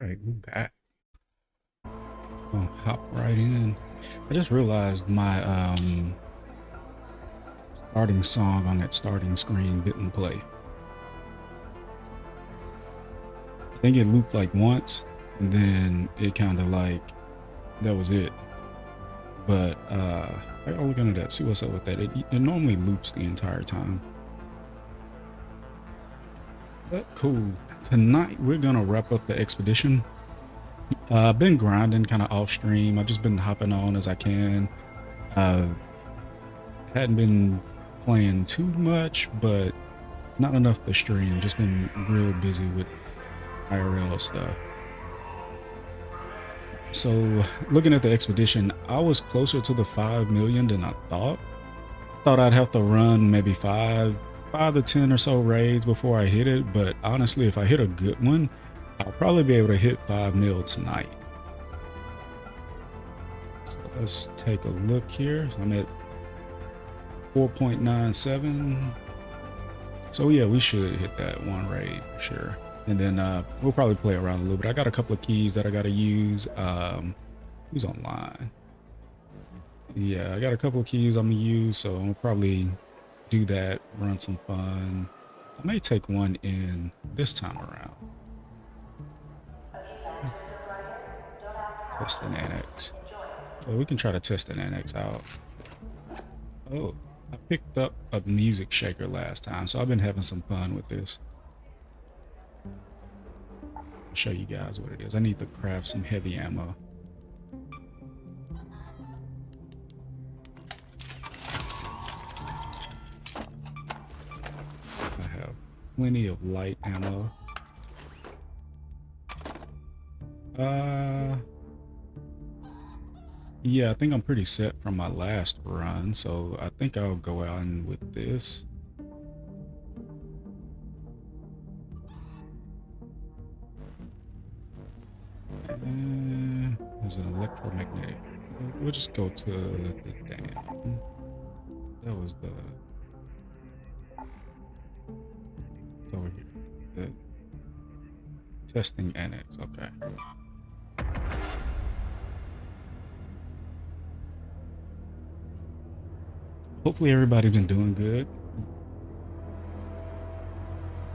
Right, we're back. Gonna hop right in. I just realized my starting song on that starting screen didn't play. I think it looped like once, and then it kind of like that was it. But I gotta look into that, see what's up with that. It normally loops the entire time. But cool. Tonight we're gonna wrap up the expedition. I've been grinding kind of off stream. I've just been hopping on as I can. Uh, hadn't been playing too much, but not enough to stream. Just been real busy with IRL stuff. So looking at the expedition, I was closer to the 5 million than I thought. Thought I'd have to run maybe five to 10 or so raids before I hit it. But honestly, if I hit a good one, I'll probably be able to hit 5 mil tonight. So let's take a look here. I'm at 4.97. So yeah, we should hit that one raid for sure. And then we'll probably play around a little bit. I got a couple of keys that I got to use. Who's online? Yeah, I got a couple of keys I'm gonna use, so I'm gonna probably do that, run some fun. I may take one in this time around. Test an annex. So we can try to test an annex out. Oh, I picked up a music shaker last time, so I've been having some fun with this. I'll show you guys what it is. I need to craft some heavy ammo. I have plenty of light ammo. Yeah, I think I'm pretty set from my last run, so I think I'll go out with this. There's an electromagnetic. We'll just go to the dam. That was the. It's over here. The testing annex. Okay. Hopefully everybody's been doing good.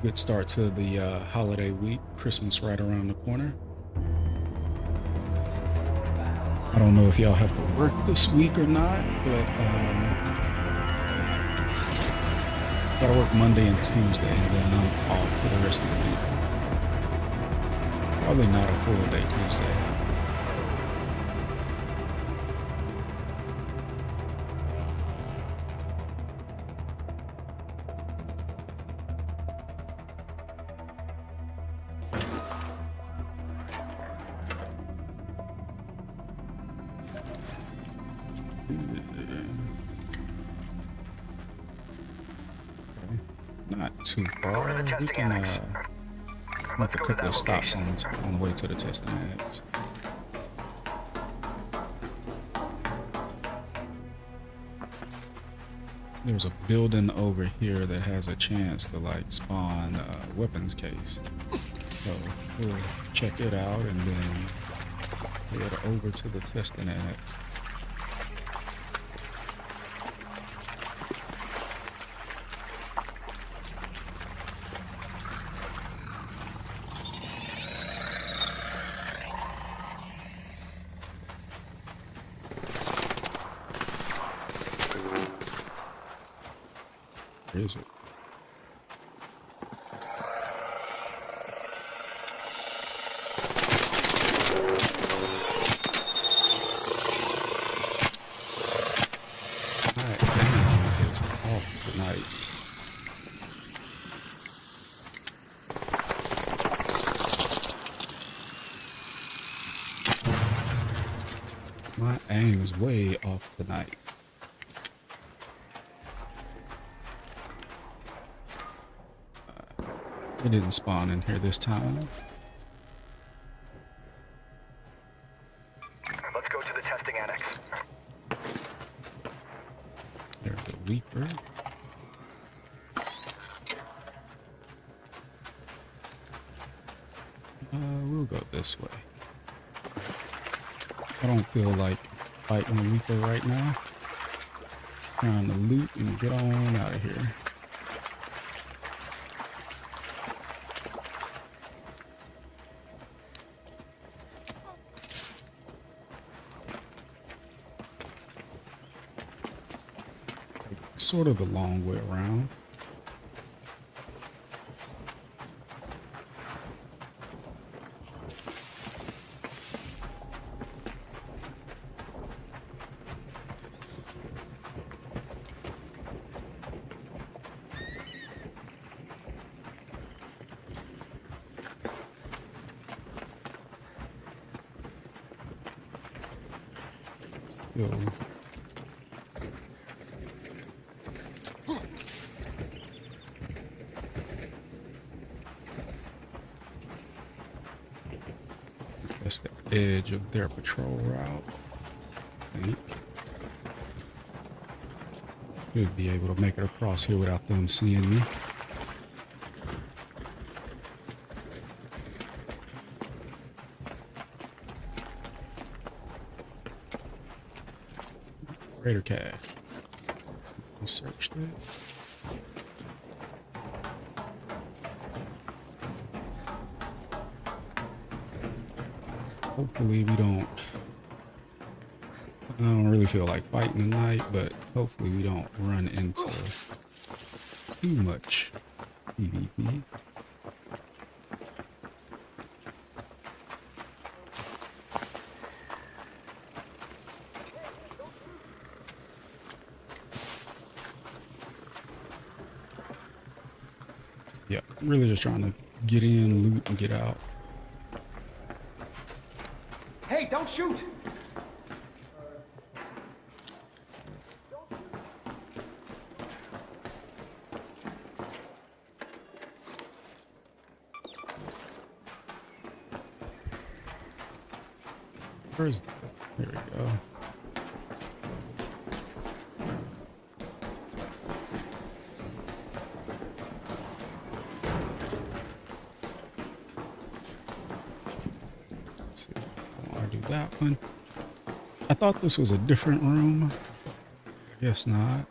Good start to the holiday week. Christmas right around the corner. I don't know if y'all have to work this week or not, but gotta work Monday and Tuesday, and then I'm off for the rest of the week. Probably not a full day Tuesday. Not too far. We can make a couple of stops on the way to the testing annex. There's a building over here that has a chance to like spawn a weapons case. So we'll check it out and then head over to the testing annex. Where is it? My aim is off tonight. My aim is way off tonight. It didn't spawn in here this time. Let's go to the testing annex. There's the Reaper. We'll go this way. I don't feel like fighting the Reaper right now. Trying to loot and get on out of here. Sort of the long way around. Still that's the edge of their patrol route. I think. Should be able to make it across here without them seeing me. Raider cache. We searched it. Hopefully we don't. I don't really feel like fighting tonight, but hopefully we don't run into too much PvP. Yeah, really just trying to get in, loot, and get out. Hey, don't shoot! Where's the, there we go. Let's see. I want to do that one. I thought this was a different room. I guess not.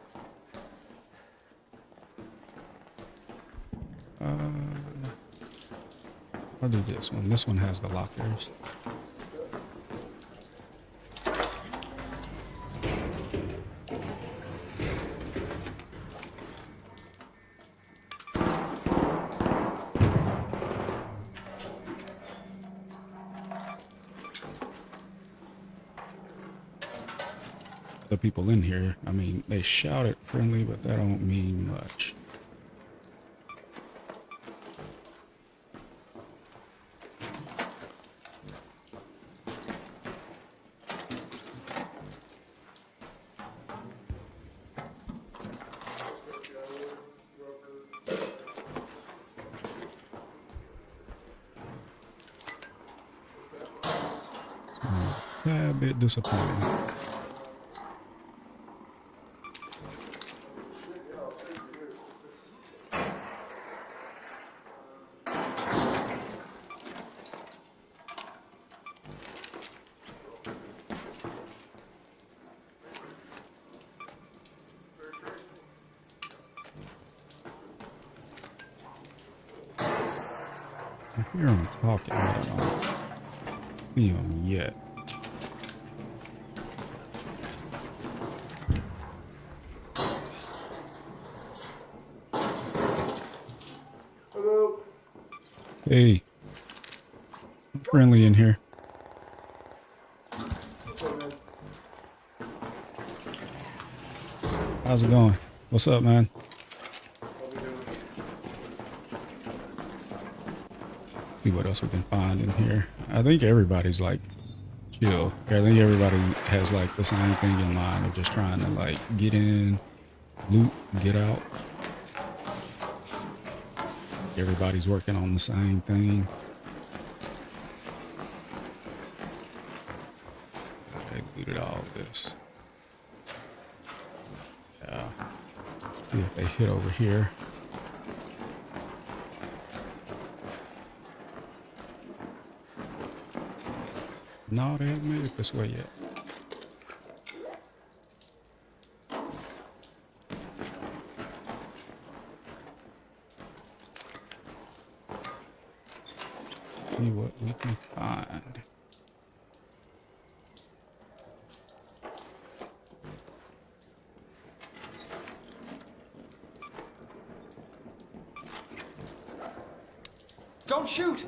I'll do this one. This one has the lockers. The people in here, I mean, they shouted friendly, but that don't mean much. A tad bit disappointing. I hear him talking, but I don't see him yet. Hello. Hey, I'm friendly in here. How's it going? What's up, man? See what else we can find in here. I think everybody's like chill. I think everybody has like the same thing in mind of just trying to like get in, loot, get out. Everybody's working on the same thing. Okay, looted all of this. Yeah. See if they hit over here. No, they haven't made it this way yet. See what we can find. Don't shoot!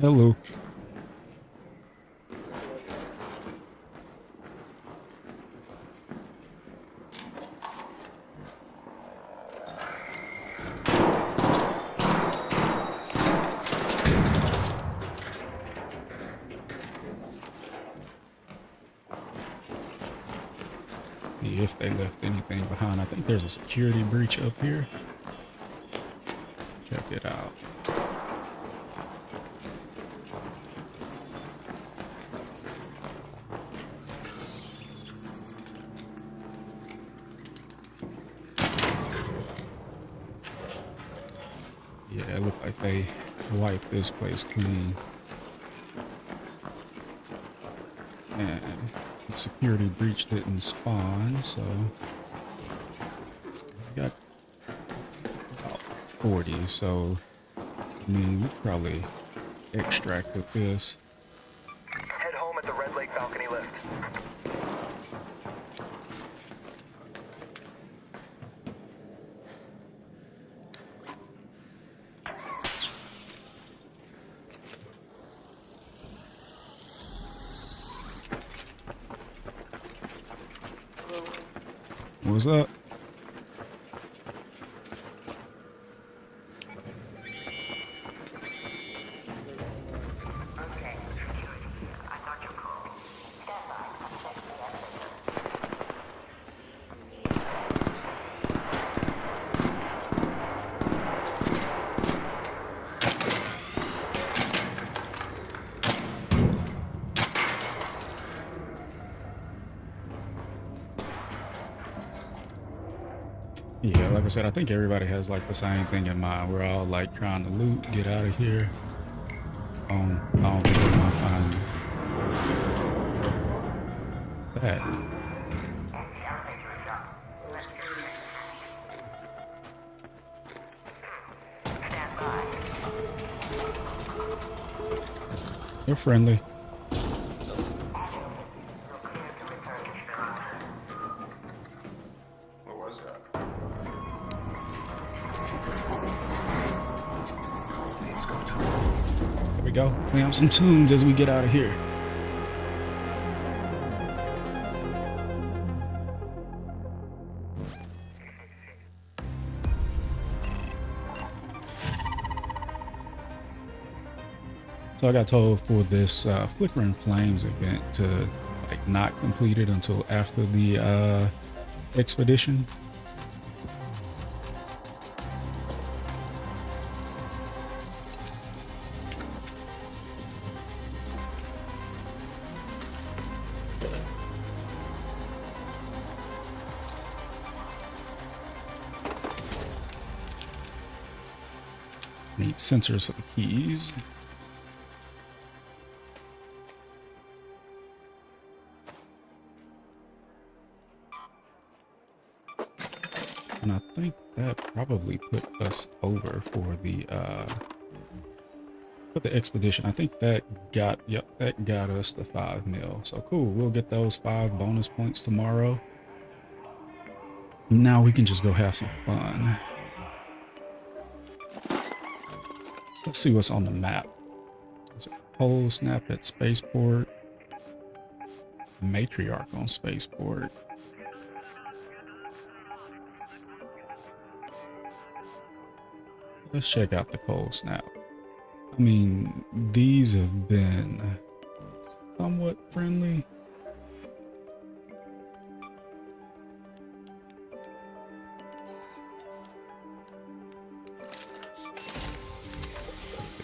Hello. See if they left anything behind. I think there's a security breach up here. Check it out. Yeah, it looked like they wiped this place clean. And the security breach didn't spawn, so we got about 40. So, I mean, we probably extracted this. Head home at the Red Lake balcony lift. What's up? Yeah, like I said, I think everybody has like the same thing in mind. We're all like trying to loot, get out of here. I don't think we're gonna find that. They're friendly. What was that? There we go. Play on some tunes as we get out of here. So I got told for this Flickering Flames event to like not complete it until after the expedition. Need sensors for the keys. And I think that probably put us over for the expedition. I think that got, yep, that got us the 5 mil. So cool, we'll get those 5 bonus points tomorrow. Now we can just go have some fun. Let's see what's on the map. It's a Cold Snap at Spaceport. Matriarch on Spaceport. Let's check out the Cold Snap. I mean, these have been somewhat friendly.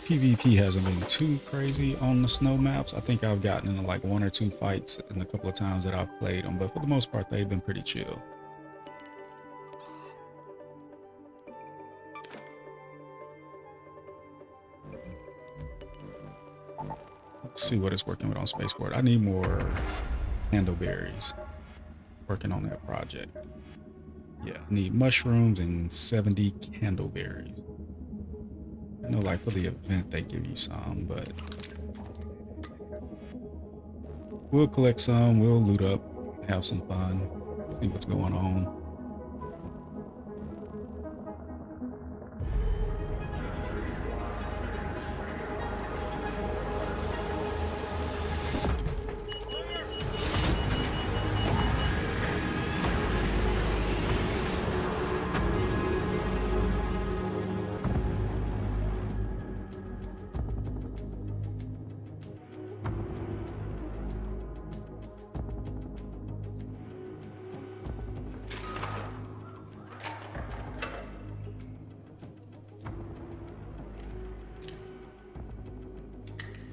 PvP hasn't been too crazy on the snow maps. I think I've gotten into like 1 or 2 fights in a couple of times that I've played them, but for the most part, they've been pretty chill. Let's see what it's working with on Spaceport. I need more candleberries. Working on that project. Yeah, I need mushrooms and 70 candleberries. I know, like for the event, they give you some, but we'll collect some. We'll loot up, have some fun, see what's going on.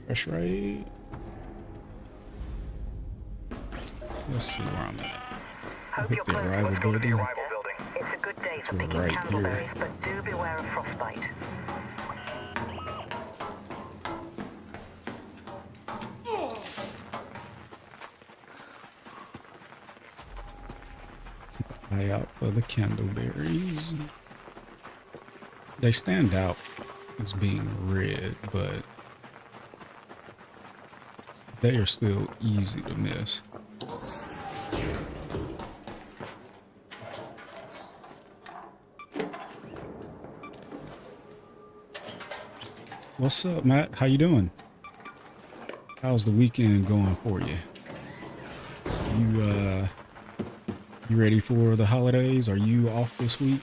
Fresh rate. Let's see where I'm at. Hope Hit your the clothes arrival looks good for the building. arrival building. It's a good day for We're picking right here. candleberries, but do beware of frostbite. Eye out for the candleberries. They stand out as being red, but they are still easy to miss. What's up, Matt? How you doing? How's the weekend going for you? You ready for the holidays? Are you off this week?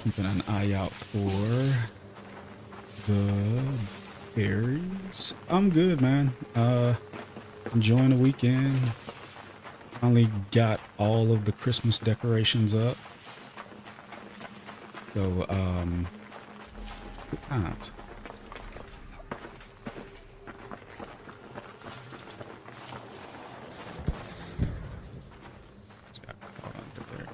Keeping an eye out for the berries. I'm good, man. Enjoying the weekend. Finally got all of the Christmas decorations up. So, good times. Just got caught under there.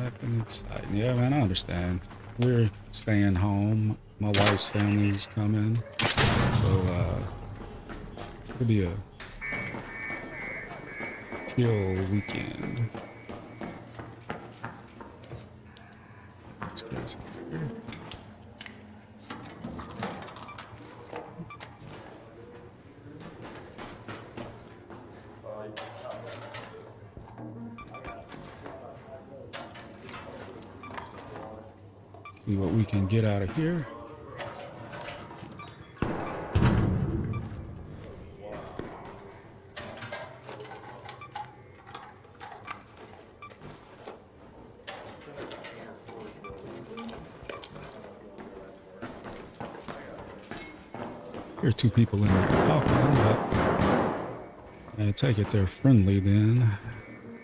Nothing exciting. Yeah, man, I understand. We're staying home. My wife's family's coming. So, it'll be a chill weekend. Let's get some here. See what we can get out of here. There are two people in there talking, but I take it they're friendly then.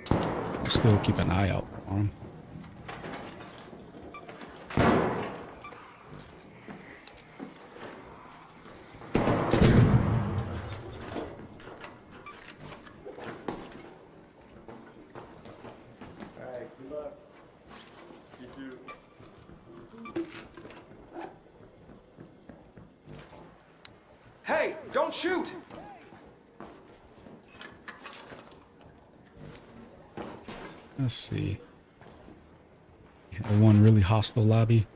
I'll still keep an eye out for them. Alright, good luck. You too. Hey, don't shoot! Let's see. The one really hostile lobby.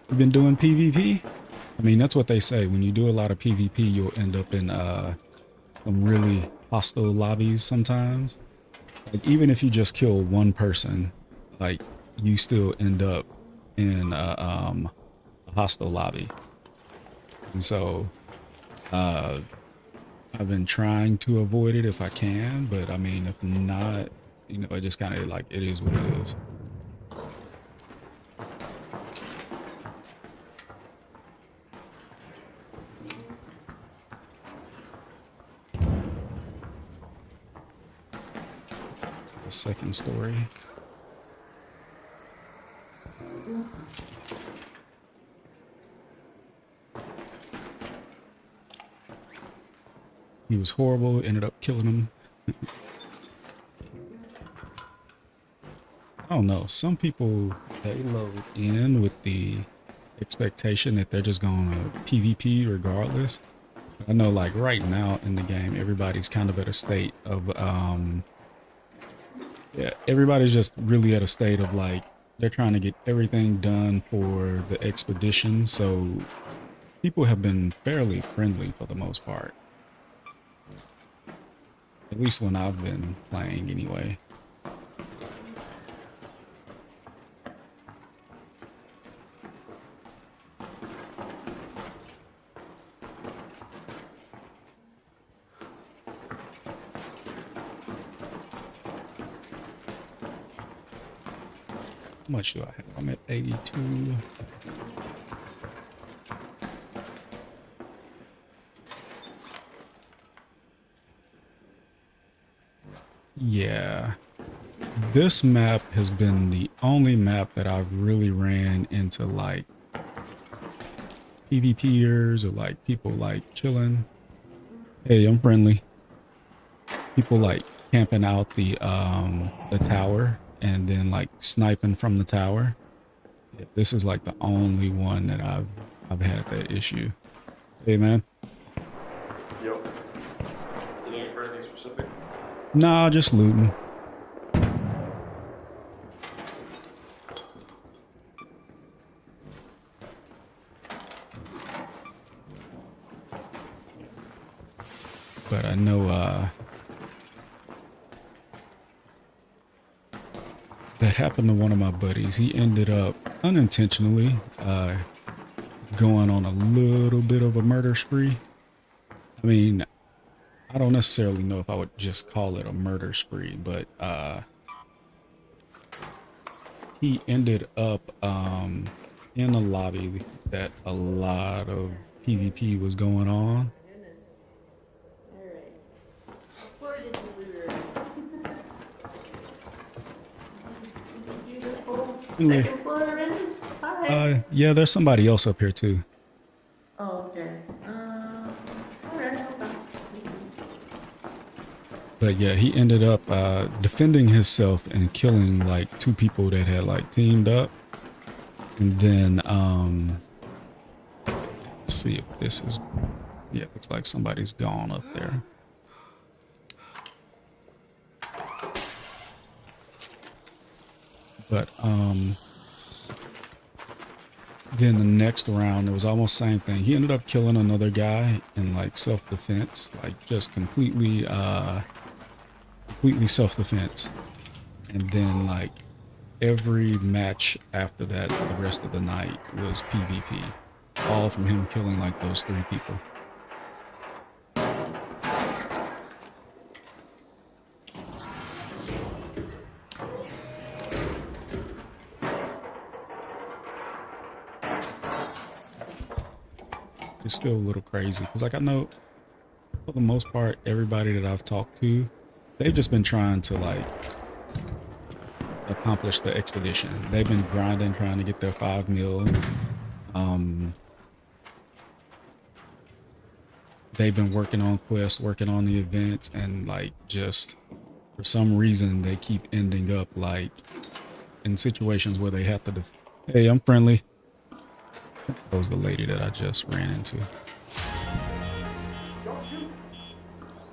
You've been doing PvP? I mean, that's what they say. When you do a lot of PvP, you'll end up in some really hostile lobbies sometimes. Like, even if you just kill one person, like, you still end up in a hostile lobby. And so, I've been trying to avoid it if I can, but I mean, if not, you know, it just kind of like, it is what it is. The second story. He was horrible, ended up killing him. I don't know. Some people, they load in with the expectation that they're just going to PvP regardless. I know like right now in the game, everybody's kind of at a state of, yeah, everybody's just really at a state of like, they're trying to get everything done for the expedition. So people have been fairly friendly for the most part. At least when I've been playing anyway. How much do I have? I'm at 82. Yeah. This map has been the only map that I've really ran into like PvPers or like people like chilling. Hey, I'm friendly. People like camping out the tower and then like sniping from the tower. Yeah, this is like the only one that I've had that issue. Hey man. Yo. You looking for anything specific? Nah, just looting. But I know that happened to one of my buddies. He ended up unintentionally going on a little bit of a murder spree. I mean, I don't necessarily know if I would just call it a murder spree, but he ended up in a lobby that a lot of PvP was going on. Second floor already? Hi. Yeah, there's somebody else up here too. Oh, okay. Alright, okay. But yeah, he ended up defending himself and killing like two people that had like teamed up. And then let's see if this is, yeah, looks like somebody's gone up there. But then the next round, it was almost same thing. He ended up killing another guy in like self-defense, like just completely self-defense. And then like every match after that, the rest of the night was PvP, all from him killing like those three people. It's still a little crazy because like I know for the most part everybody that I've talked to, they've just been trying to like accomplish the expedition. They've been grinding, trying to get their 5 mil. They've been working on quests, working on the events, and like just for some reason they keep ending up like in situations where they have to hey, I'm friendly. That was the lady that I just ran into.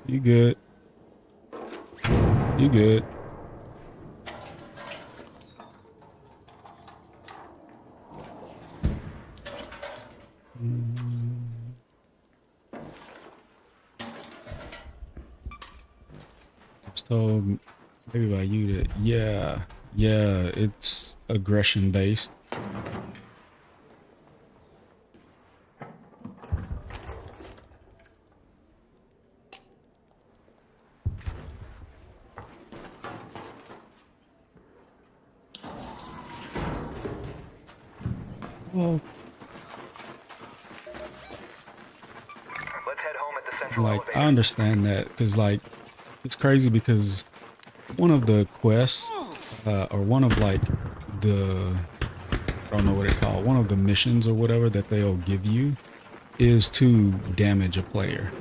You good? You good? I was told maybe by you that yeah, it's aggression based. Well, Let's head home at the central like elevator. I understand that because like it's crazy because one of the quests or one of like the I don't know what it called, one of the missions or whatever that they'll give you is to damage a player.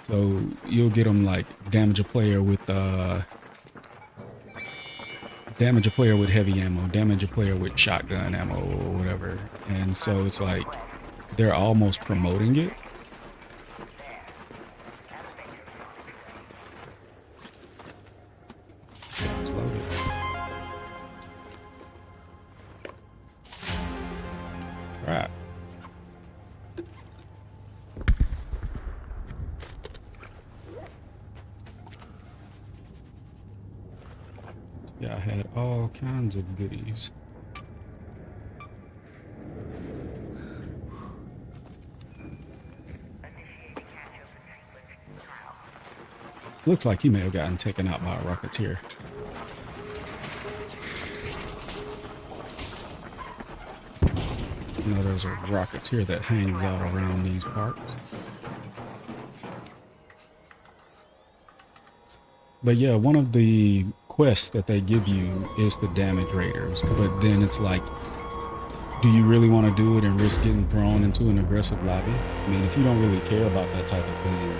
So you'll get them like damage a player with damage a player with heavy ammo, damage a player with shotgun ammo or whatever. And so it's like they're almost promoting it. So it's loaded. Right. Yeah, I had all kinds of goodies. Looks like he may have gotten taken out by a Rocketeer. You know, there's a Rocketeer that hangs out around these parks. But yeah, one of the quests that they give you is the damage raiders. But then it's like, do you really want to do it and risk getting thrown into an aggressive lobby? I mean, if you don't really care about that type of thing,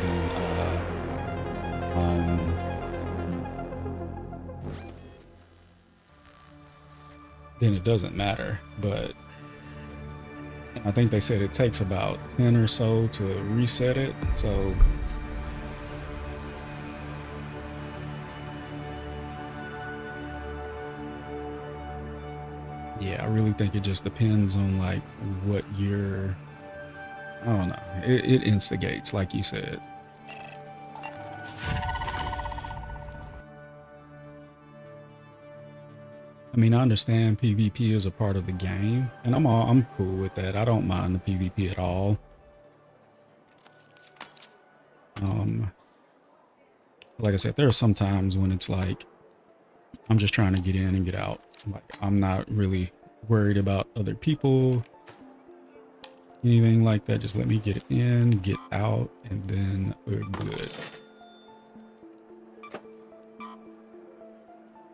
then it doesn't matter. But I think they said it takes about 10 or so to reset it. So yeah, I really think it just depends on like what you're, I don't know. It instigates, like you said. I mean, I understand PvP is a part of the game, and I'm cool with that. I don't mind the PvP at all. Like I said, there are some times when it's like I'm just trying to get in and get out. Like I'm not really worried about other people, anything like that. Just let me get in, get out, and then we're good.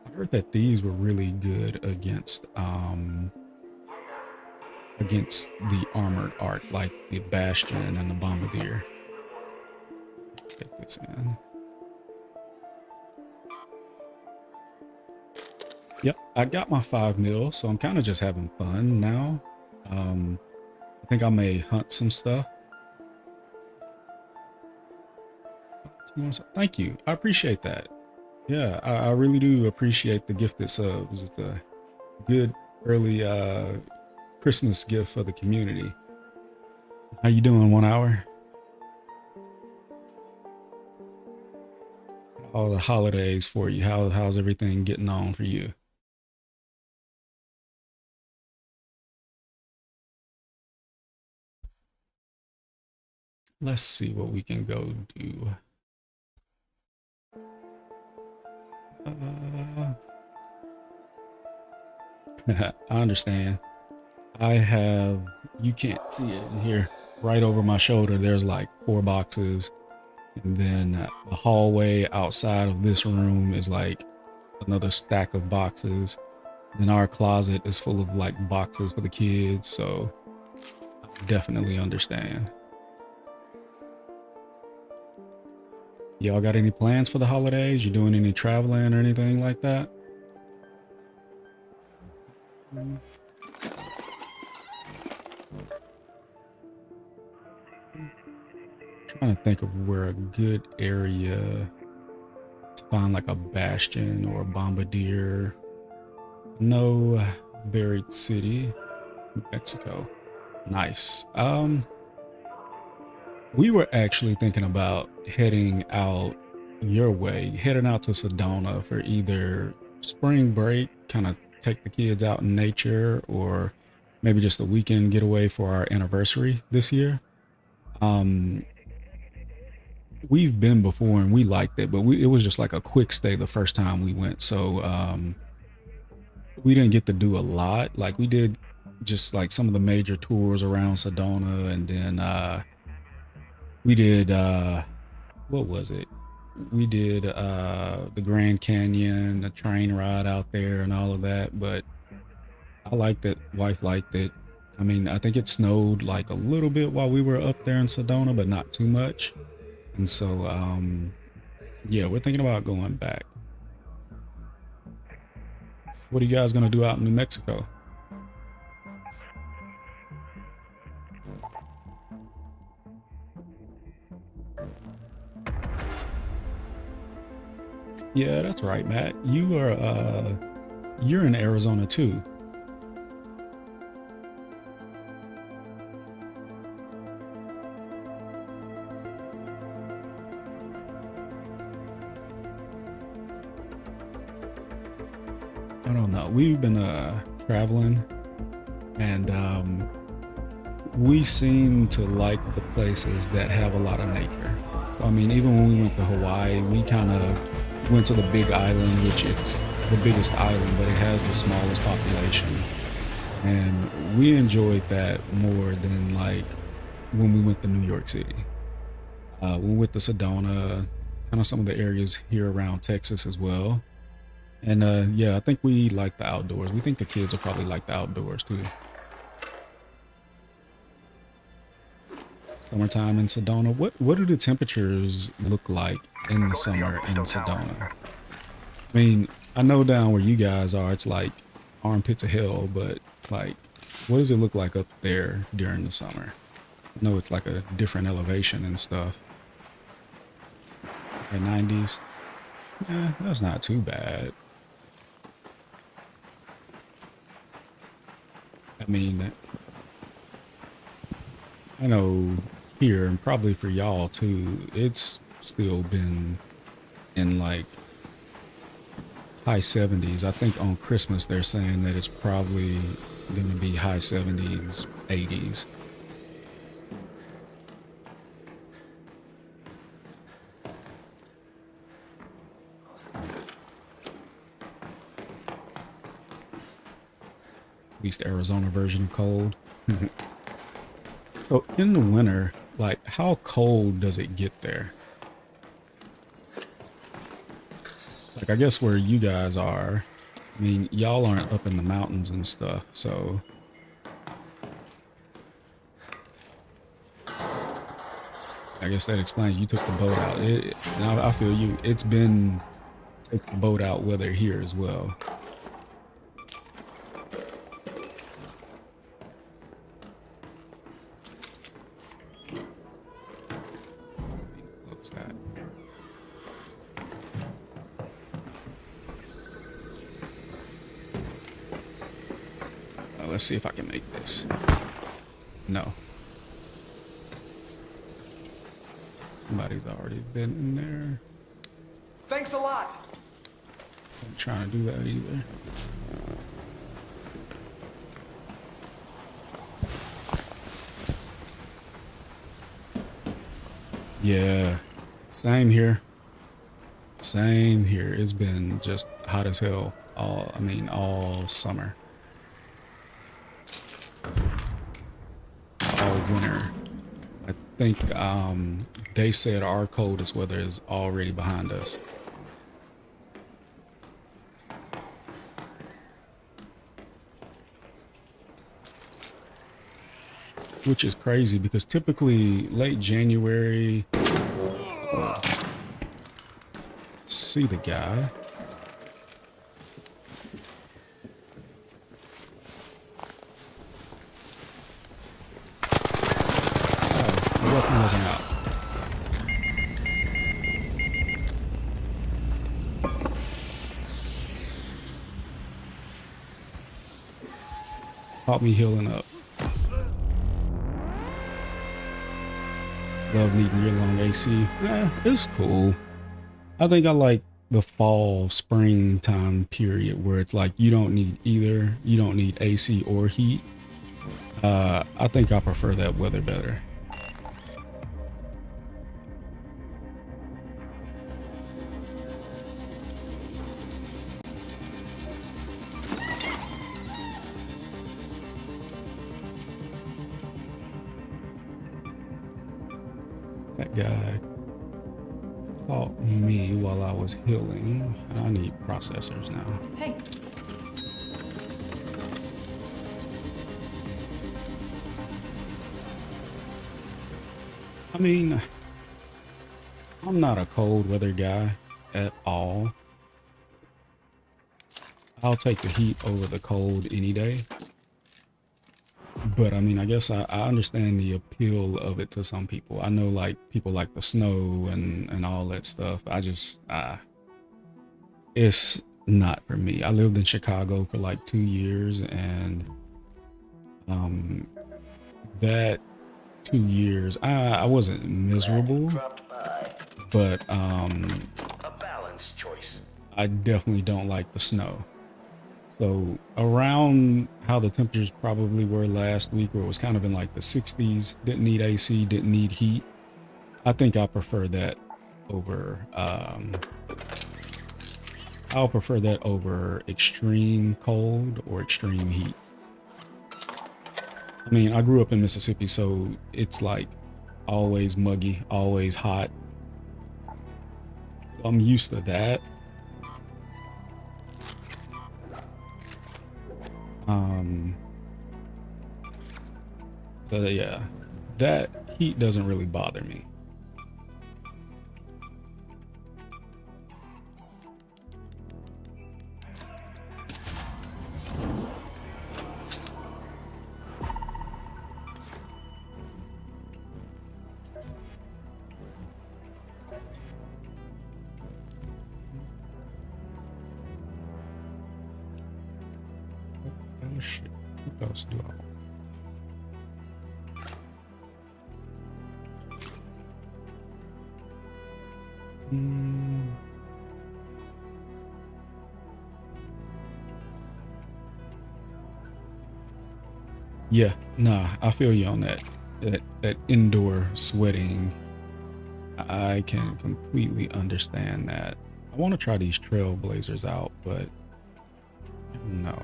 I heard that these were really good against the armored arc, like the Bastion and the Bombardier. Take this in. Yep, I got my 5 mil, so I'm kind of just having fun now. I think I may hunt some stuff. Thank you, I appreciate that. Yeah, I really do appreciate the gifted subs. It's a good early Christmas gift for the community. How you doing, 1 hour? All the holidays for you. How's everything getting on for you? Let's see what we can go do. I understand. I have, you can't see it in here, right over my shoulder there's like 4 boxes, and then the hallway outside of this room is like another stack of boxes. Then our closet is full of like boxes for the kids, so I definitely understand. Y'all got any plans for the holidays? You doing any traveling or anything like that? Trying to think of where a good area to find like a Bastion or a Bombardier. No, Buried City, Mexico. Nice. We were actually thinking about heading out your way, heading out to Sedona for either spring break, kind of take the kids out in nature, or maybe just a weekend getaway for our anniversary this year. We've been before and we liked it, but it was just like a quick stay the first time we went. So we didn't get to do a lot. Like we did just like some of the major tours around Sedona, and then we did what was it? We did the Grand Canyon, the train ride out there and all of that, but I liked it. Wife liked it. I mean, I think it snowed like a little bit while we were up there in Sedona, but not too much. And so yeah, we're thinking about going back. What are you guys gonna do out in New Mexico? Yeah, that's right, Matt. You're in Arizona too. I don't know. We've been traveling, and we seem to like the places that have a lot of nature. So, I mean, even when we went to Hawaii, we kind of went to the Big Island, which it's the biggest island, but it has the smallest population. And we enjoyed that more than like when we went to New York City. We went to Sedona, kind of some of the areas here around Texas as well. And yeah, I think we like the outdoors. We think the kids will probably like the outdoors too. Summertime in Sedona. What do the temperatures look like in the summer in Sedona? I mean, I know down where you guys are, it's like armpits of hell, but like, what does it look like up there during the summer? I know it's like a different elevation and stuff. Okay, 90s. Yeah, that's not too bad. I mean, I know here and probably for y'all too, it's still been in like high 70s. I think on Christmas they're saying that it's probably going to be high 70s, 80s. At least the Arizona version of cold. So in the winter, like how cold does it get there? Like I guess where you guys are, I mean, y'all aren't up in the mountains and stuff, so. I guess that explains you took the boat out. And I feel you, it's been take the boat out weather here as well. Close that. Let's see if I can make this. No. Somebody's already been in there. Thanks a lot. I'm trying to do that either. Yeah, same here. Same here. It's been just hot as hell all summer. All winter. I think they said our coldest weather is already behind us. Which is crazy because typically late January, see the guy. Oh, the weapon wasn't out. Caught me healing up. Love needing year-long AC. It's cool. I think I like the fall, springtime period where it's like you don't need either. You don't need AC or heat. I think I prefer that weather better. That guy caught me while I was healing. I need processors now. Hey. I mean, I'm not a cold weather guy at all. I'll take the heat over the cold any day. But I mean, I guess I understand the appeal of it to some people. I know like people like the snow and all that stuff. I just, it's not for me. I lived in Chicago for like 2 years, and that 2 years, I wasn't miserable, but A balanced choice. I definitely don't like the snow. So around how the temperatures probably were last week, where it was kind of in like the 60s, didn't need AC, didn't need heat. I think I prefer that over, I'll prefer that over extreme cold or extreme heat. I mean, I grew up in Mississippi, so it's like always muggy, always hot. I'm used to that. So yeah, that heat doesn't really bother me. Oh shit, what else do I want? Yeah, nah, I feel you on that. That indoor sweating, I can completely understand that. I want to try these Trailblazers out, but no.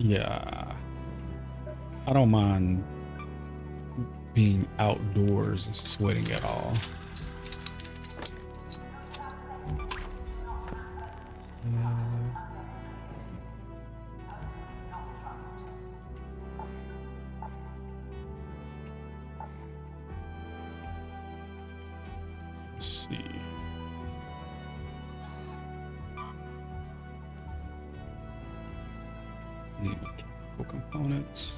Yeah, I don't mind being outdoors and sweating at all. Let's see. Need mechanical components.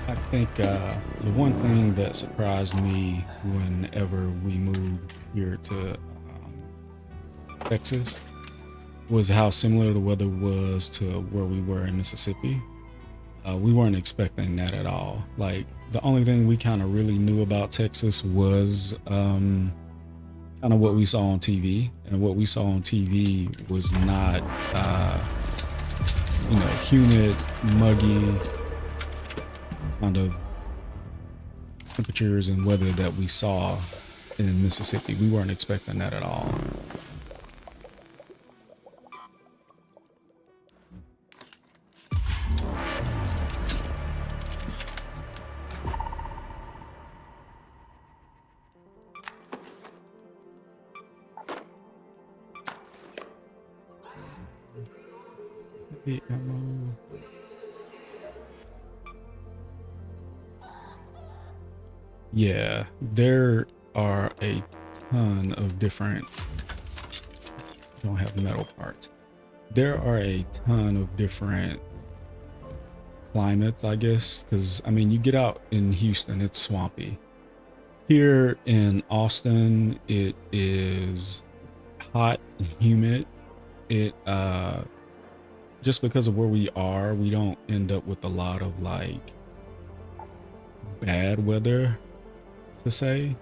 I think the one thing that surprised me whenever we moved here to Texas was how similar the weather was to where we were in Mississippi. We weren't expecting that at all. Like, the only thing we kind of really knew about Texas was kind of what we saw on TV, and what we saw on TV was not, you know, humid, muggy kind of temperatures and weather that we saw in Mississippi. We weren't expecting that at all. Heavy ammo. Yeah, there are a ton of different, don't have metal parts. There are a ton of different climates, I guess, because I mean, you get out in Houston, it's swampy. Here in Austin, it is hot and humid. It just because of where we are, we don't end up with a lot of like bad weather to say.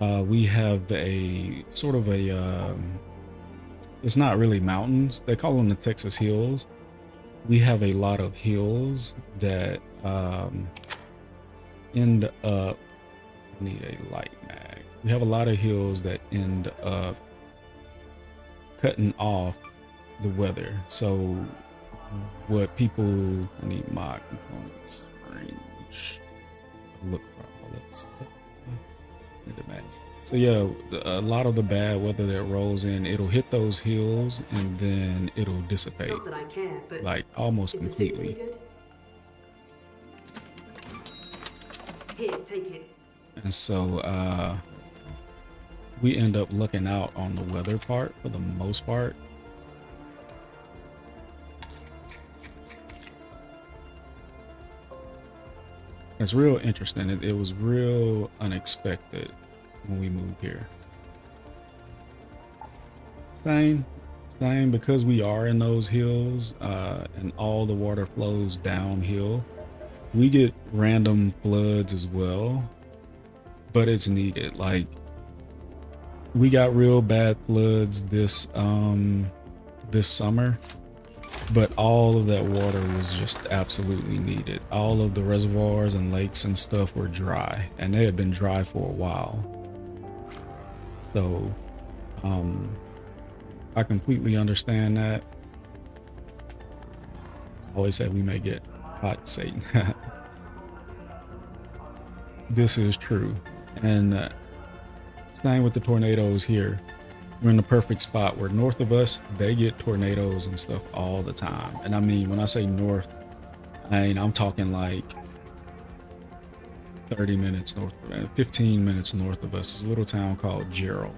We have a sort of a it's not really mountains, they call them the Texas hills. We have a lot of hills that end up, I need a light mag. We have a lot of hills that end up cutting off the weather. So what people, I need mod components, spring. look for all that stuff. Let's need to match. So yeah, a lot of the bad weather that rolls in, it'll hit those hills and then it'll dissipate, Not that I care, but like almost is the soup any completely. good? Here, take it. And so we end up looking out on the weather part for the most part. It's real interesting. It was real unexpected when we moved here. Same because we are in those hills and all the water flows downhill. We get random floods as well, but it's needed. Like we got real bad floods this summer, but all of that water was just absolutely needed. All of the reservoirs and lakes and stuff were dry, and they had been dry for a while. So I completely understand that. I always say we may get hot, Satan. This is true. And same with the tornadoes here. We're in the perfect spot where north of us, they get tornadoes and stuff all the time. And I mean, when I say north, I'm talking like 30 minutes north, 15 minutes north of us. It's a little town called Gerald.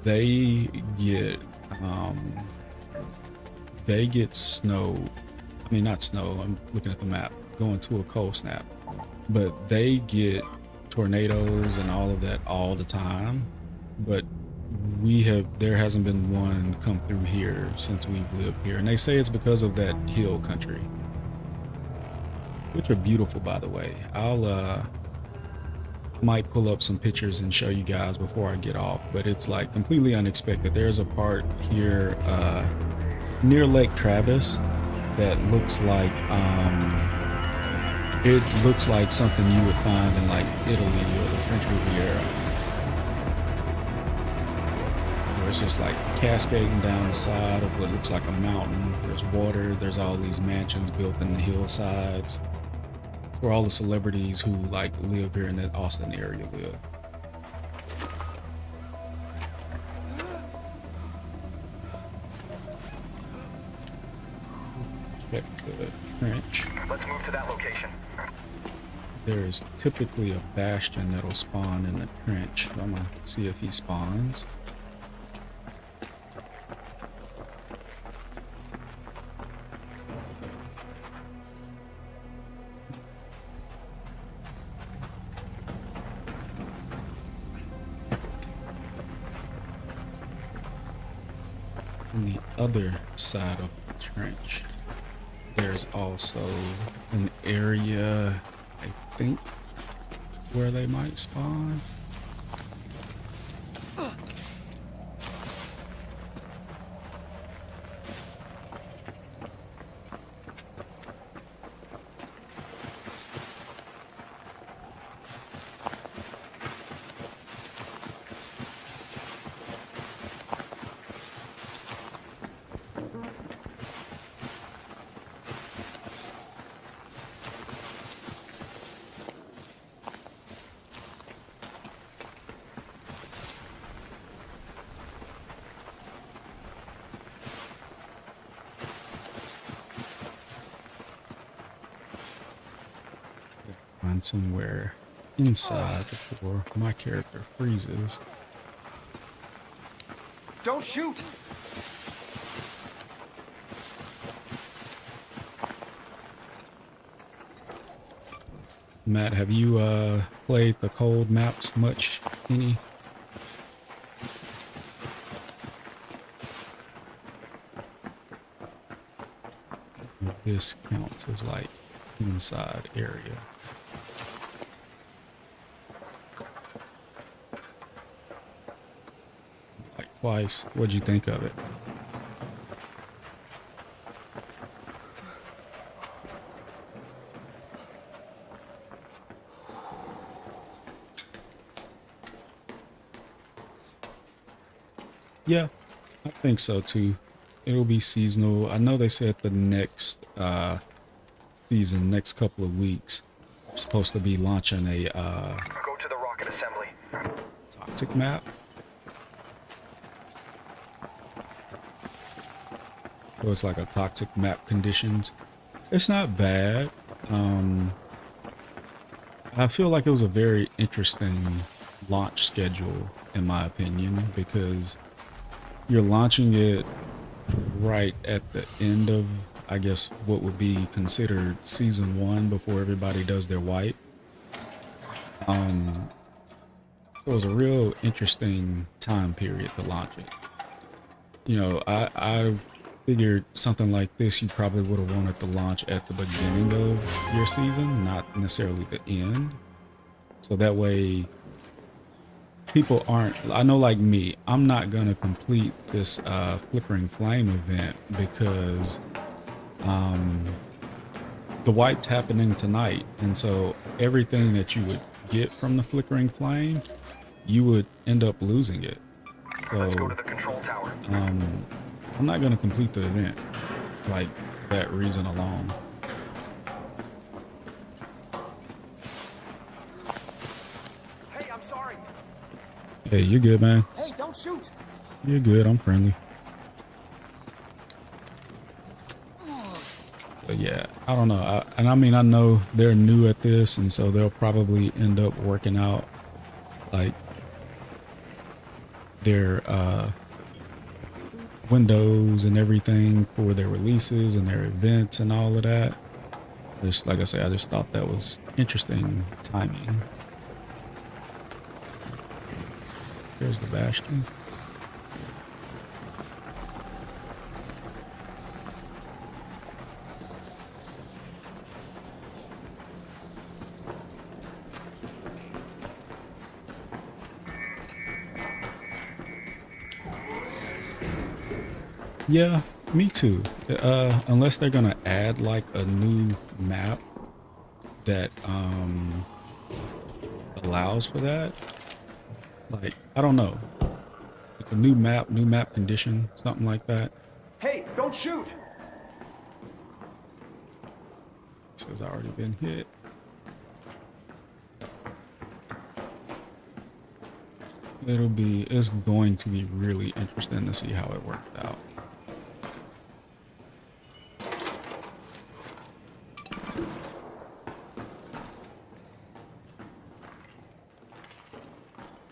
They get snow. I mean, not snow. I'm looking at the map, going to a cold snap. But they get tornadoes and all of that all the time. But there hasn't been one come through here since we've lived here. And they say it's because of that hill country, which are beautiful, by the way. I might pull up some pictures and show you guys before I get off, but it's like completely unexpected. There's a part here near Lake Travis that looks like it looks like something you would find in like Italy or the French Riviera, where it's just like cascading down the side of what looks like a mountain. There's water, there's all these mansions built in the hillsides. It's where all the celebrities who like live here in the Austin area live. Check the trench. Let's move to that location. There's typically a bastion that'll spawn in the trench. I'm gonna see if he spawns. On the other side of the trench, there's also an area, I think, where they might spawn. Find somewhere inside before my character freezes. Don't shoot! Matt, have you played the cold maps much? Any? This counts as like inside area. Like twice. What'd you think of it? Yeah, I think so too. It'll be seasonal. I know they said the next season, next couple of weeks, supposed to be launching a Go to the rocket assembly. toxic map. So it's like a toxic map conditions. It's not bad. I feel like it was a very interesting launch schedule in my opinion, because you're launching it right at the end of, I guess, what would be considered season 1 before everybody does their wipe. So it was a real interesting time period to launch it. You know, I figured something like this you probably would have wanted to launch at the beginning of your season, not necessarily the end. So that way people aren't, I know like me, I'm not going to complete this Flickering Flame event because the wipe's happening tonight. And so everything that you would get from the Flickering Flame, you would end up losing it. So Let's go to the control tower. I'm not going to complete the event like that reason alone. Hey, I'm sorry. Hey, you're good, man. Hey, don't shoot. You're good. I'm friendly. But yeah, I don't know. And I mean, I know they're new at this, and so they'll probably end up working out like their windows and everything for their releases and their events and all of that. Just like I say, I just thought that was interesting timing. Here's the Bastion. Yeah, me too. Unless they're gonna add like a new map that allows for that. Like, I don't know. It's a new map condition, something like that. Hey, don't shoot. Says already been hit. It's going to be really interesting to see how it worked out.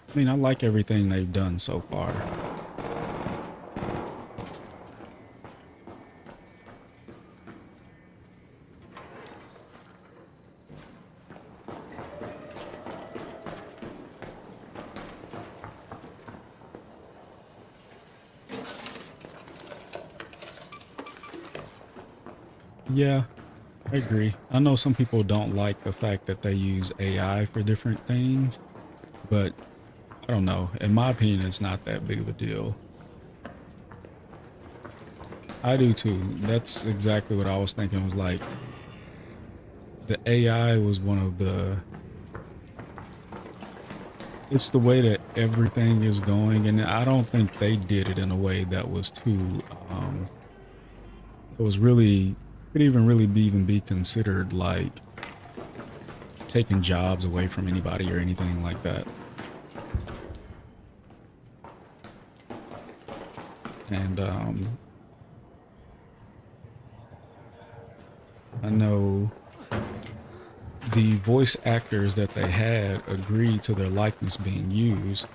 I mean, I like everything they've done so far. Yeah, I agree. I know some people don't like the fact that they use AI for different things, but I don't know. In my opinion, it's not that big of a deal. I do too. That's exactly what I was thinking. Was like the AI was one of the, it's the way that everything is going, and I don't think they did it in a way that was too it was really, could even really be considered like taking jobs away from anybody or anything like that. And I know the voice actors that they had agreed to their likeness being used.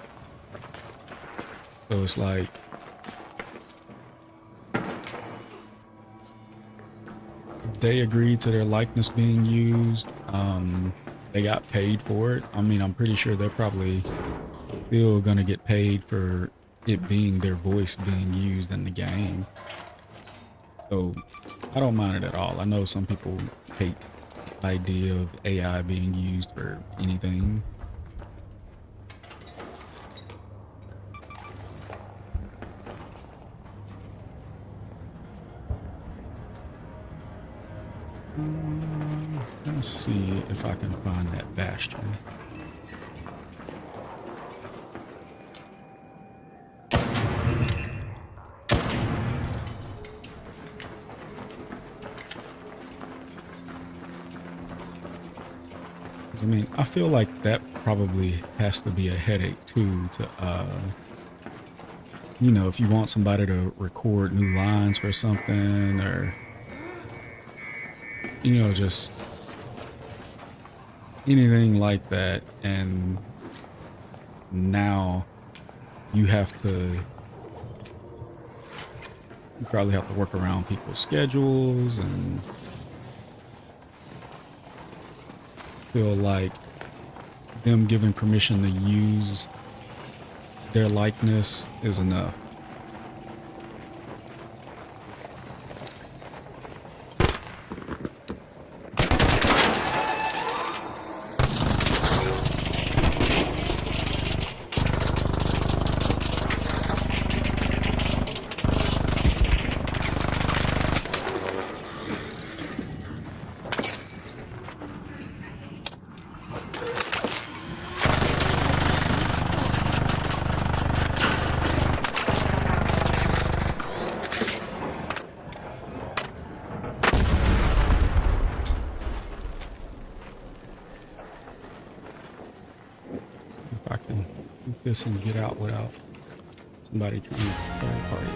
So it's like they agreed to their likeness being used. They got paid for it. I mean, I'm pretty sure they're probably still gonna get paid for it being their voice being used in the game. So I don't mind it at all. I know some people hate the idea of AI being used for anything. Let's see if I can find that Bastion. I mean, I feel like that probably has to be a headache too to you know, if you want somebody to record new lines for something, or you know, just anything like that, and now you have to, you probably have to work around people's schedules and feel like them giving permission to use their likeness is enough. If I can do this and get out without somebody trying to third party.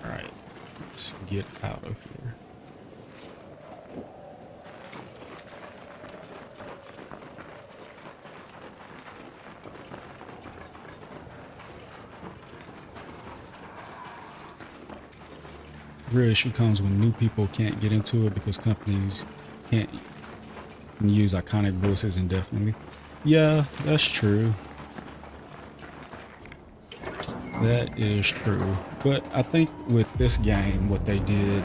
Alright, let's get out of here. Real issue comes when new people can't get into it because companies can't use iconic voices indefinitely. Yeah, that's true. That is true. But I think with this game, what they did,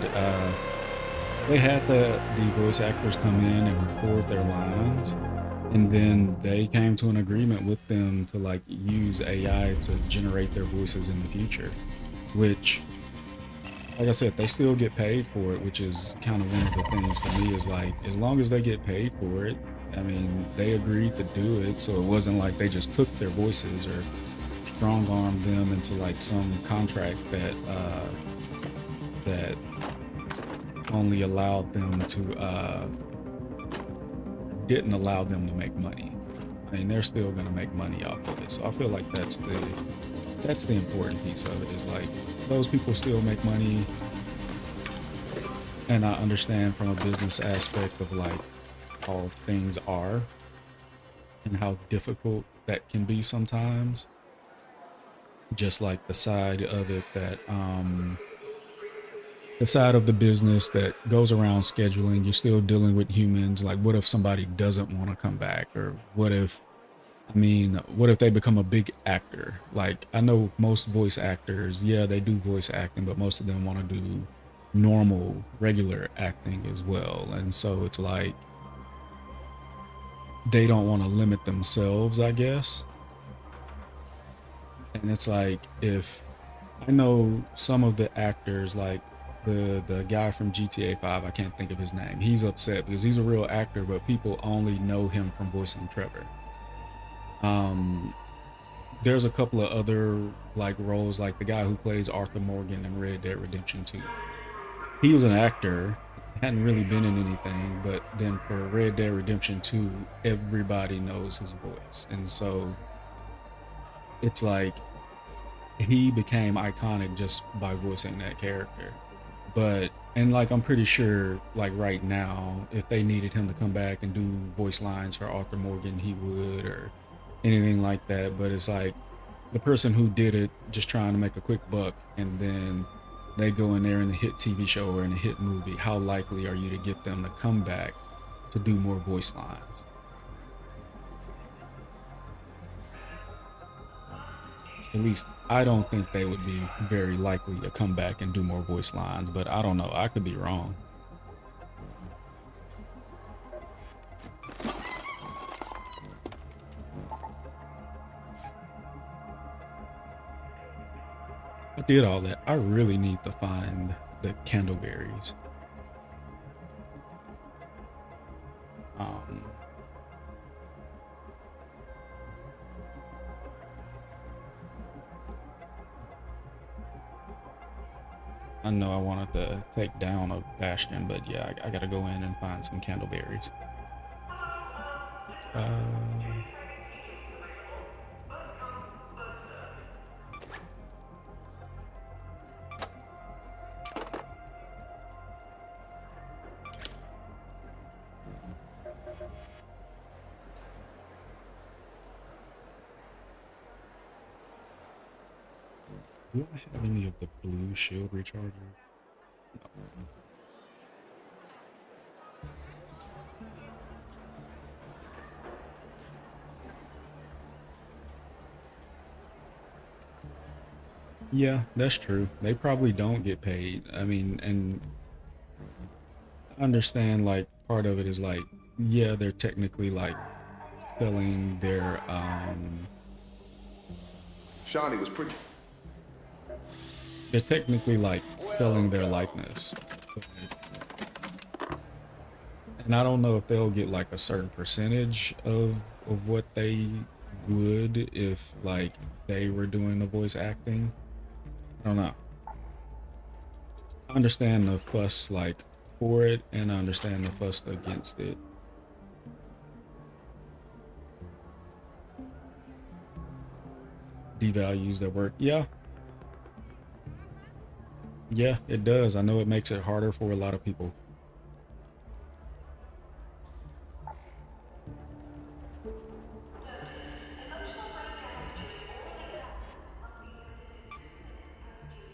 they had the voice actors come in and record their lines, and then they came to an agreement with them to like use AI to generate their voices in the future, which, like I said, they still get paid for it, which is kind of one of the things for me is like, as long as they get paid for it, I mean, they agreed to do it, so it wasn't like they just took their voices or strong-armed them into like some contract that that only allowed them to didn't allow them to make money. I mean, they're still going to make money off of it, so I feel like that's the important piece of it, is like those people still make money. And I understand from a business aspect of like how things are and how difficult that can be sometimes. Just like the side of it that the side of the business that goes around scheduling, you're still dealing with humans. Like, what if somebody doesn't want to come back? Or what if, I mean, what if they become a big actor? Like, I know most voice actors, yeah, they do voice acting, but most of them want to do normal, regular acting as well. And so it's like, they don't want to limit themselves, I guess. And it's like, if I know some of the actors, like the guy from GTA 5, I can't think of his name. He's upset because he's a real actor, but people only know him from voicing Trevor. There's a couple of other like roles, like the guy who plays Arthur Morgan in Red Dead Redemption 2. He was an actor, hadn't really been in anything, but then for Red Dead Redemption 2, everybody knows his voice. And so it's like he became iconic just by voicing that character. But, and like, I'm pretty sure like right now, if they needed him to come back and do voice lines for Arthur Morgan, he would, or anything like that. But it's like the person who did it just trying to make a quick buck, and then they go in there in a hit TV show or in a hit movie. How likely are you to get them to come back to do more voice lines? At least I don't think they would be very likely to come back and do more voice lines, but I don't know. I could be wrong. I did all that. I really need to find the candleberries. I know I wanted to take down a bastion, but yeah, I gotta go in and find some candleberries. Do I have any of the blue shield recharger? No. Yeah, that's true. They probably don't get paid. I mean, and I understand like part of it is like, yeah, they're technically like selling their Shawnee was pretty. They're technically like selling their likeness. And I don't know if they'll get like a certain percentage of what they would if like they were doing the voice acting. I don't know. I understand the fuss like for it, and I understand the fuss against it. Devalues their work. Yeah, it does. I know it makes it harder for a lot of people.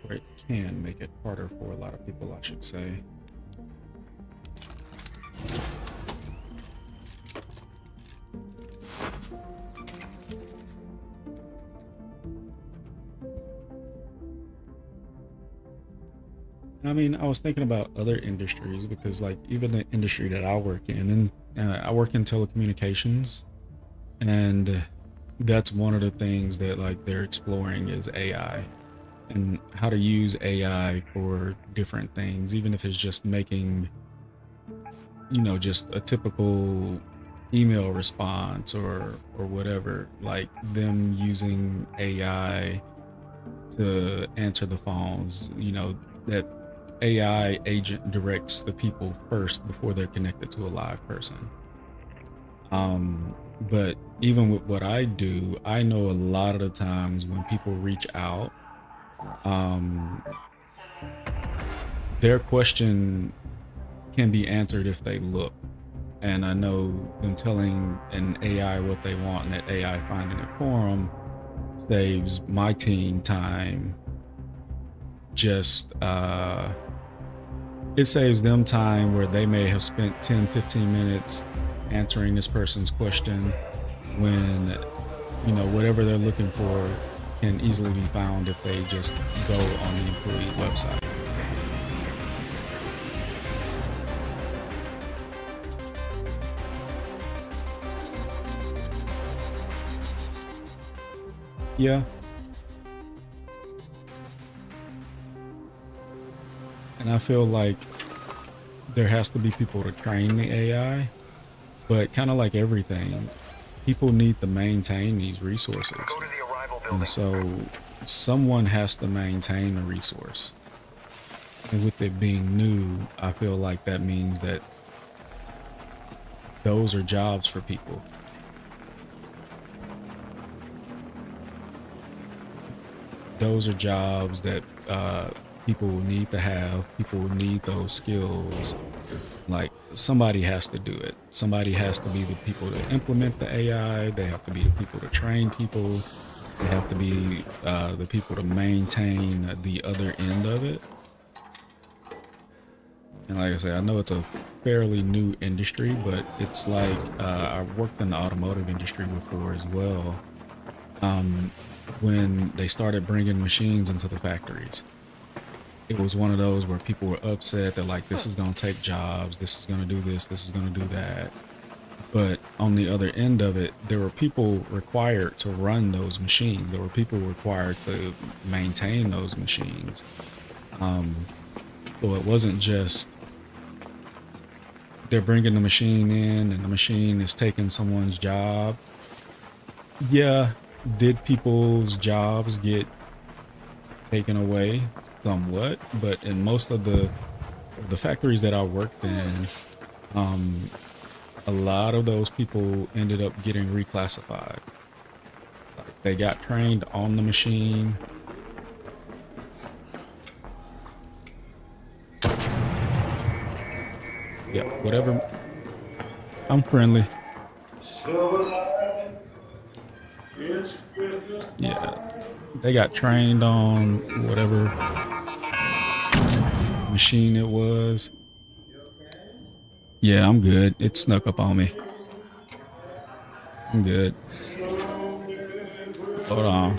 Or it can make it harder for a lot of people, I should say. I mean, I was thinking about other industries because like even the industry that I work in, and I work in telecommunications, and that's one of the things that like they're exploring is AI and how to use AI for different things, even if it's just making, you know, just a typical email response or whatever, like them using AI to answer the phones, you know, that AI agent directs the people first before they're connected to a live person. But even with what I do, I know a lot of the times when people reach out, their question can be answered if they look. And I know them telling an AI what they want and that AI finding it for them saves my team time. Just it saves them time where they may have spent 10-15 minutes answering this person's question when, you know, whatever they're looking for can easily be found if they just go on the employee website. Yeah. And I feel like there has to be people to train the AI, but kind of like everything, people need to maintain these resources. Go to the arrival building. And so someone has to maintain the resource. And with it being new, I feel like that means that those are jobs for people. Those are jobs that people need to have. People need those skills. Like somebody has to do it. Somebody has to be the people to implement the AI. They have to be the people to train people. They have to be the people to maintain the other end of it. And like I say, I know it's a fairly new industry, but it's like I've worked in the automotive industry before as well. When they started bringing machines into the factories, it was one of those where people were upset that like, this is going to take jobs, this is going to do this is going to do that. But on the other end of it, there were people required to run those machines. There were people required to maintain those machines. So it wasn't just they're bringing the machine in and the machine is taking someone's job. Yeah, did people's jobs get taken away somewhat? But in most of the factories that I worked in, a lot of those people ended up getting reclassified. They got trained on the machine. Yeah, whatever. I'm friendly. Yeah, they got trained on whatever machine it was. Yeah, I'm good. It snuck up on me. I'm good. Hold on.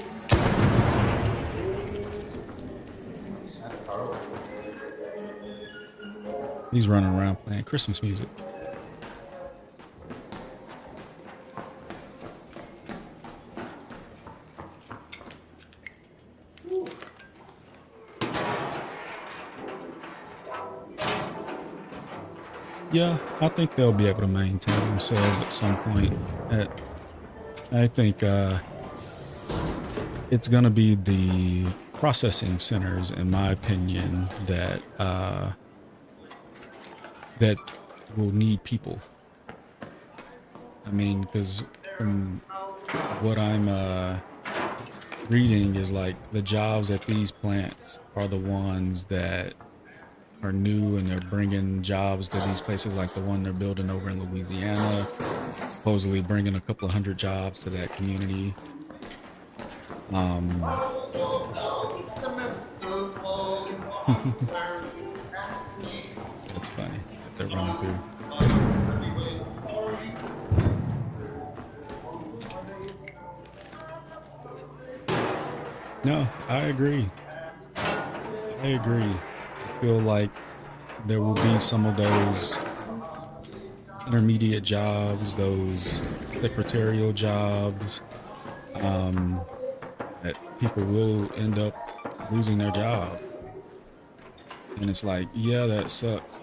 He's running around playing Christmas music. Yeah, I think they'll be able to maintain themselves at some point. I think it's going to be the processing centers, in my opinion, that that will need people. I mean, because from what I'm reading is like the jobs at these plants are the ones that are new, and they're bringing jobs to these places, like the one they're building over in Louisiana, supposedly bringing a couple of hundred jobs to that community. That's funny that they're running through. No, I agree. I feel like there will be some of those intermediate jobs, those secretarial jobs, that people will end up losing their job. And it's like, yeah, that sucks.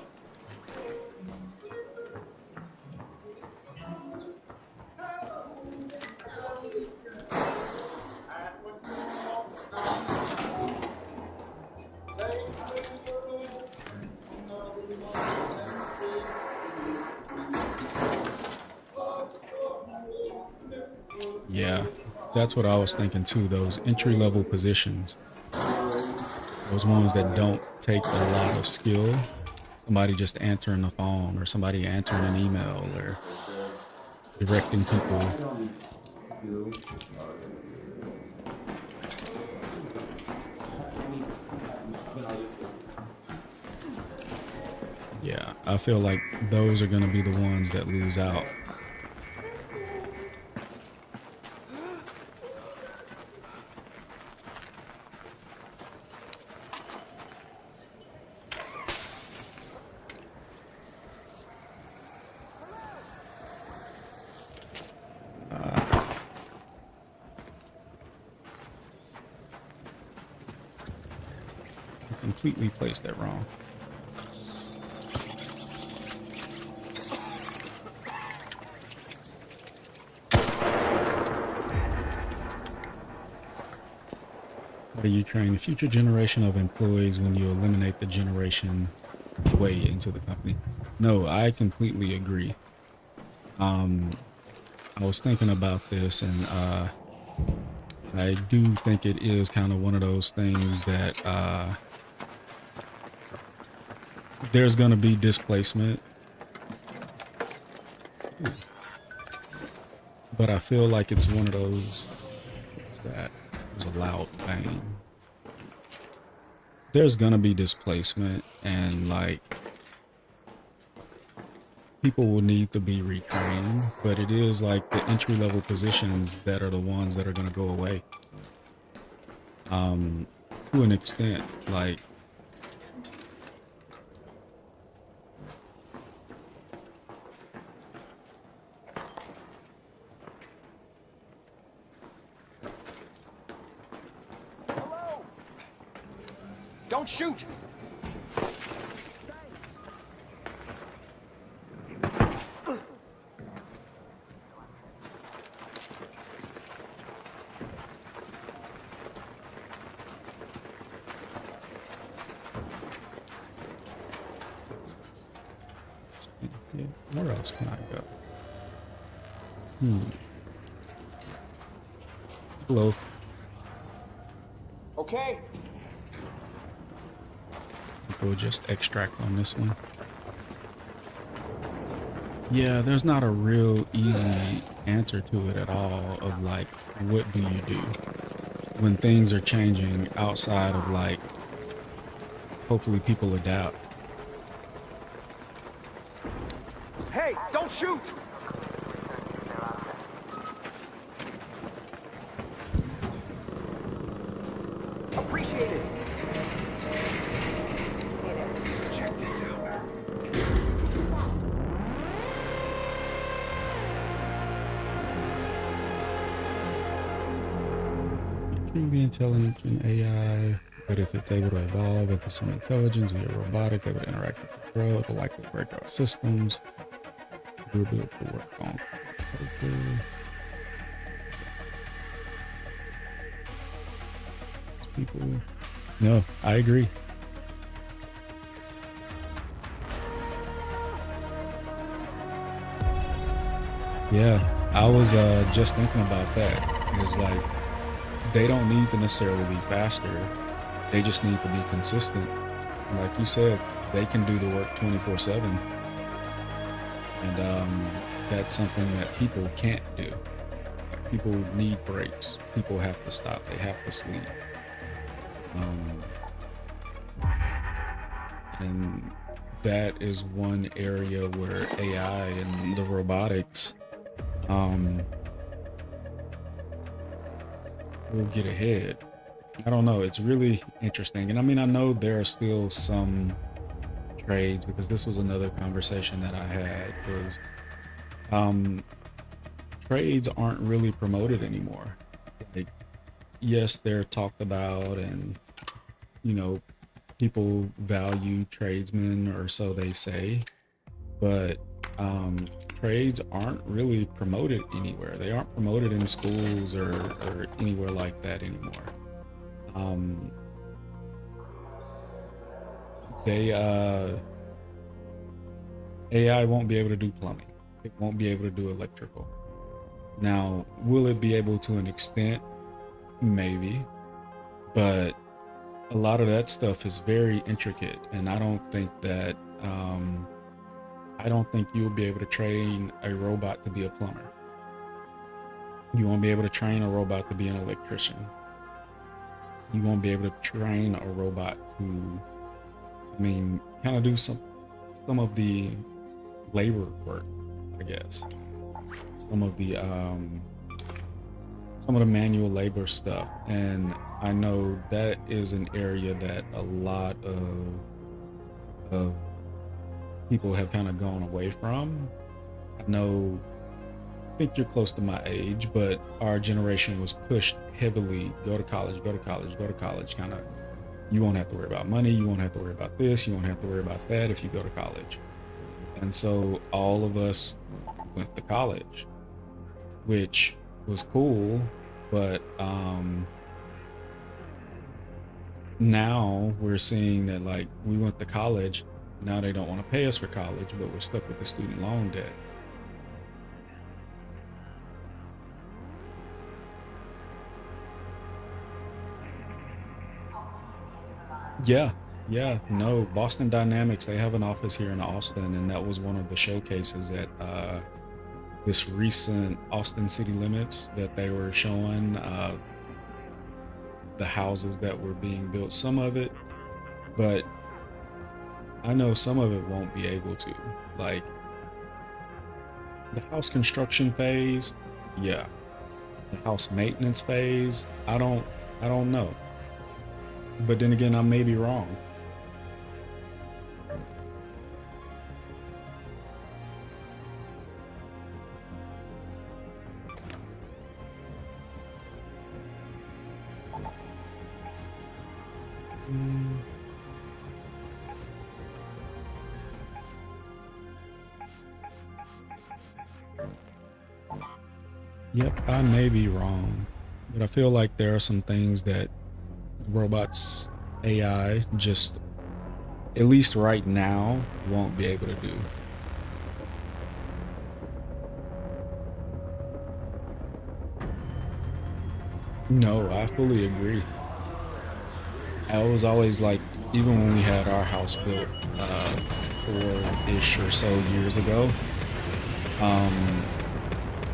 Yeah, that's what I was thinking too. Those entry-level positions, those ones that don't take a lot of skill, somebody just answering the phone or somebody answering an email or directing people. Yeah, I feel like those are going to be the ones that lose out. Completely placed that wrong. How do you train the future generation of employees when you eliminate the generation way into the company? No, I completely agree. I was thinking about this, and I do think it is kind of one of those things that there's going to be displacement. Ooh. But I feel like it's one of those that there's a loud bang. There's going to be displacement, and like people will need to be retrained, but it is like the entry level positions that are the ones that are going to go away. To an extent, like Don't shoot! yeah, where else can I go? Hello. Okay. We'll just extract on this one. Yeah, there's not a real easy answer to it at all of like, what do you do when things are changing outside of like, hopefully people adapt. Hey, don't shoot! Appreciate it. Check this out. Truly intelligent AI, but if it's able to evolve into some intelligence via robotic, able to interact with the world, it'll likely break our systems. We'll be able to work on. Okay. People. No, I agree. Yeah, I was just thinking about that. It's like they don't need to necessarily be faster. They just need to be consistent. Like you said, they can do the work 24/7. And that's something that people can't do. People need breaks. People have to stop. They have to sleep. And that is one area where AI and the robotics will get ahead. I don't know. It's really interesting. And I mean, I know there are still some trades, because this was another conversation that I had, was trades aren't really promoted anymore. Like, yes, they're talked about, and you know, people value tradesmen, or so they say, but trades aren't really promoted anywhere. They aren't promoted in schools or anywhere like that anymore. AI won't be able to do plumbing. It won't be able to do electrical. Now, will it be able to an extent? Maybe, but a lot of that stuff is very intricate, and I don't think that you'll be able to train a robot to be a plumber. You won't be able to train a robot to be an electrician. You won't be able to train a robot to, I mean, kind of do some of the labor work, I guess. Some of the manual labor stuff. And I know that is an area that a lot of people have kind of gone away from. I think you're close to my age, but our generation was pushed heavily, go to college, kind of, you won't have to worry about money, you won't have to worry about this, you won't have to worry about that if you go to college. And so all of us went to college, which was cool, but now we're seeing that like we went to college, now they don't want to pay us for college, but we're stuck with the student loan debt. Yeah, no, Boston Dynamics, they have an office here in Austin, and that was one of the showcases at this recent Austin City Limits that they were showing the houses that were being built, some of it, but I know some of it won't be able to. Like the house construction phase, yeah. The house maintenance phase, I don't know. But then again, I may be wrong. Yep, I may be wrong, but I feel like there are some things that robots, AI, just at least right now won't be able to do. No, I fully agree. I was always like, even when we had our house built 4-ish or so years ago,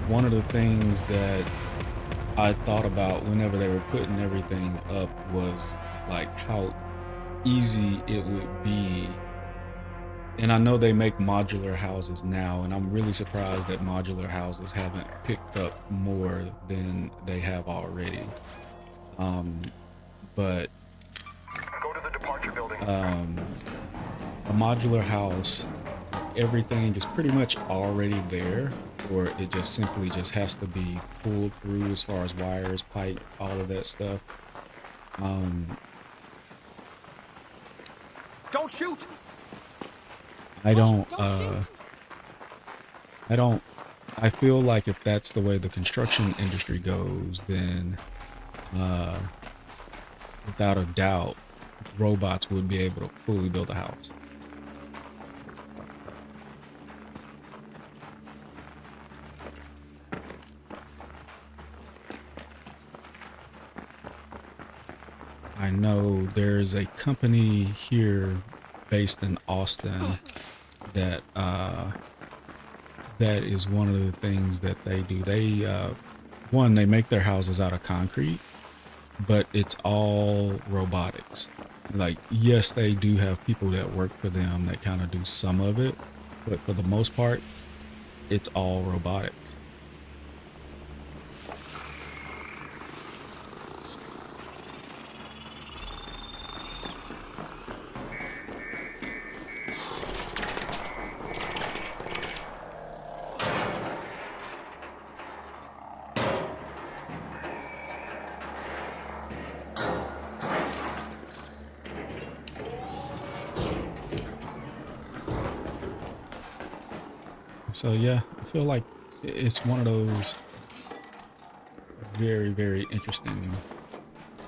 one of the things that I thought about whenever they were putting everything up was like how easy it would be. And I know they make modular houses now, and I'm really surprised that modular houses haven't picked up more than they have already. But Go to the departure building. a modular house, everything is pretty much already there, or it just simply just has to be pulled through as far as wires, pipe, all of that stuff. Don't shoot! I feel like if that's the way the construction industry goes, then without a doubt robots would be able to fully build a house. I know there's a company here based in Austin that that is one of the things that they do. They one, they make their houses out of concrete, but it's all robotics. Like, yes, they do have people that work for them that kind of do some of it, but for the most part, it's all robotics. So yeah, I feel like it's one of those very, very interesting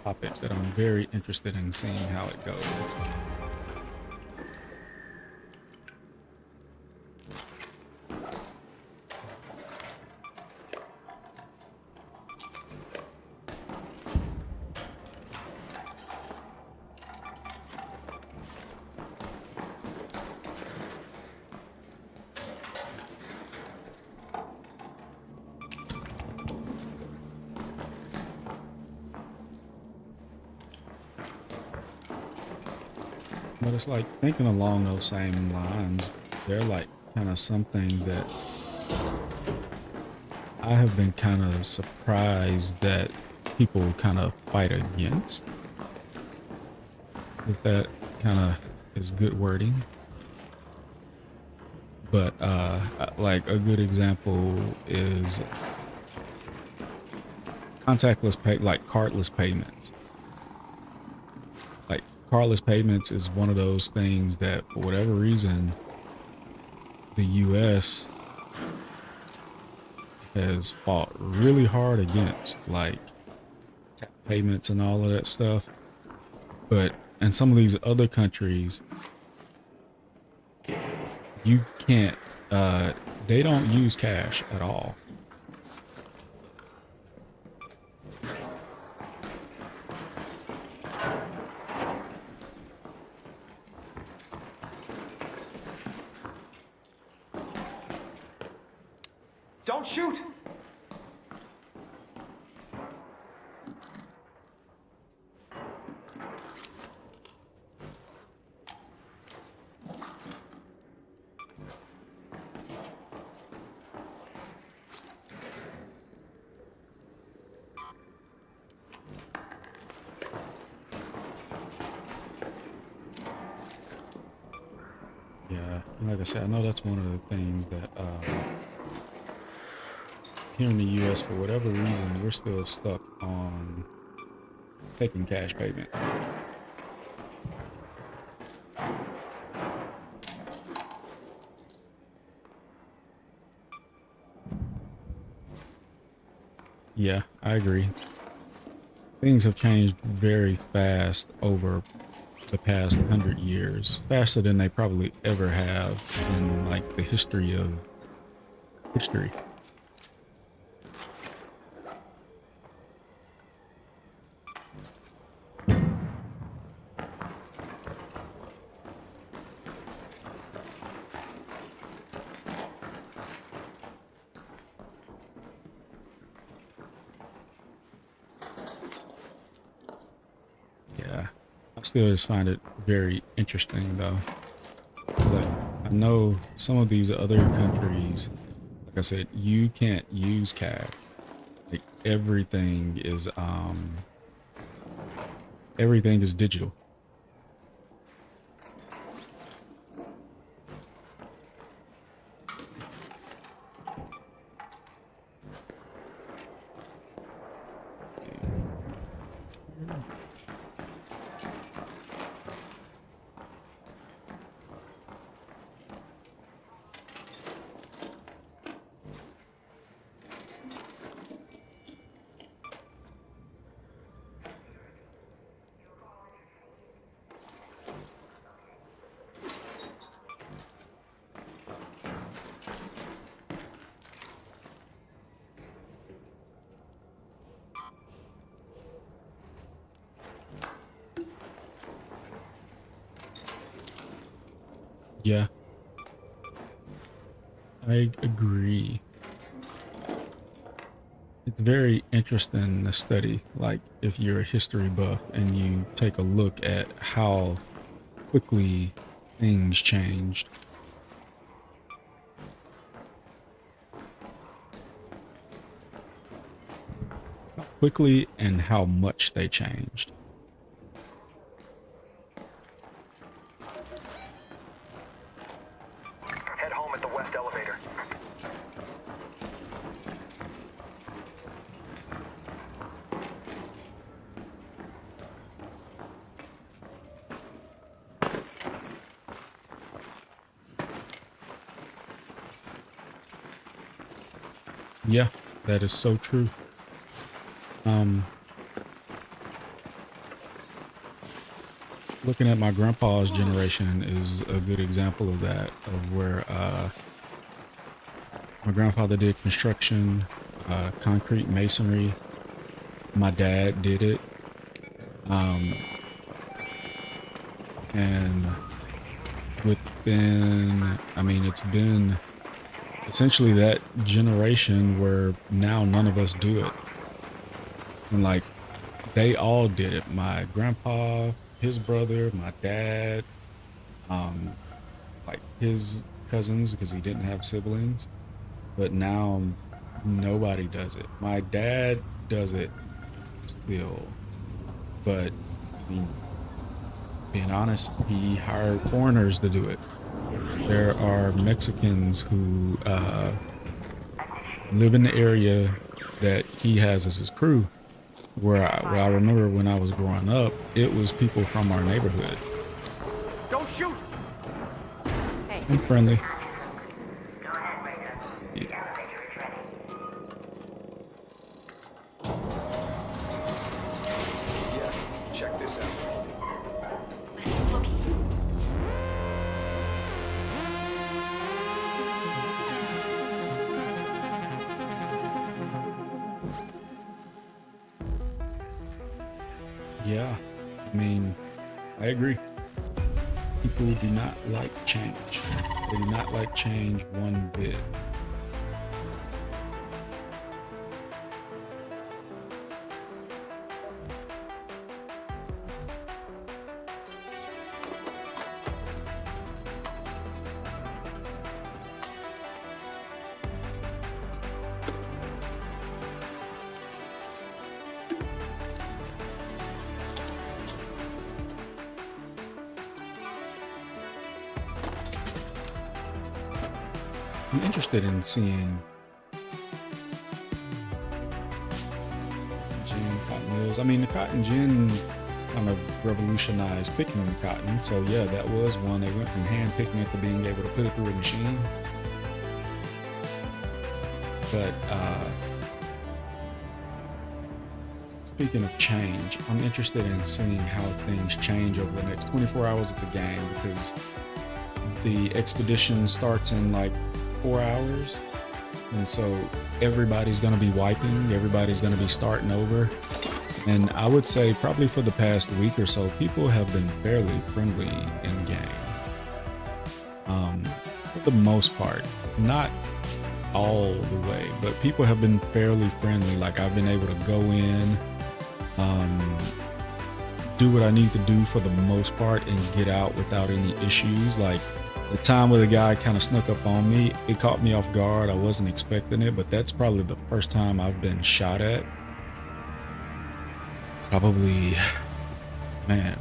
topics that I'm very interested in seeing how it goes. But it's like thinking along those same lines, they're like kind of some things that I have been kind of surprised that people kind of fight against. If that kind of is good wording. But like a good example is contactless pay, like cardless payments. Like cardless payments is one of those things that for whatever reason the US has fought really hard against, like tap payments and all of that stuff. But in some of these other countries, you can't, they don't use cash at all. Don't shoot! Yeah, and like I said, I know that's one of the things that here in the U.S., for whatever reason, we're still stuck on taking cash payments. Yeah, I agree. Things have changed very fast over the past 100 years, faster than they probably ever have in like the history of history. Yeah, I still just find it very interesting though, because I know some of these other countries, like I said, you can't use cash. Like everything is digital. Yeah, I agree. It's very interesting to study, like if you're a history buff and you take a look at how quickly things changed. How quickly and how much they changed. Head home at the west elevator. Yeah, that is so true. Looking at my grandpa's generation is a good example of that, of where my grandfather did construction, concrete masonry. My dad did it. And within, I mean, it's been essentially that generation where now none of us do it. And like, they all did it. My grandpa, his brother, my dad, like his cousins, because he didn't have siblings. But now nobody does it. My dad does it still, but I mean, being honest, he hired foreigners to do it. There are Mexicans who live in the area that he has as his crew. Where I remember when I was growing up, it was people from our neighborhood. Don't shoot! I'm friendly. Yeah, check this out. agree. People do not like change. They do not like change one bit. I'm interested in seeing gin cotton mills. I mean, the cotton gin kind of revolutionized picking cotton. So yeah, that was one. They went from hand picking it to being able to put it through a machine. But speaking of change, I'm interested in seeing how things change over the next 24 hours of the game, because the expedition starts in like 4 hours, and so everybody's going to be wiping, everybody's going to be starting over. And I would say probably for the past week or so, people have been fairly friendly in game, for the most part. Not all the way, but people have been fairly friendly. Like, I've been able to go in, do what I need to do for the most part and get out without any issues. Like, the time where the guy kind of snuck up on me, it caught me off guard. I wasn't expecting it, but that's probably the first time I've been shot at. Probably in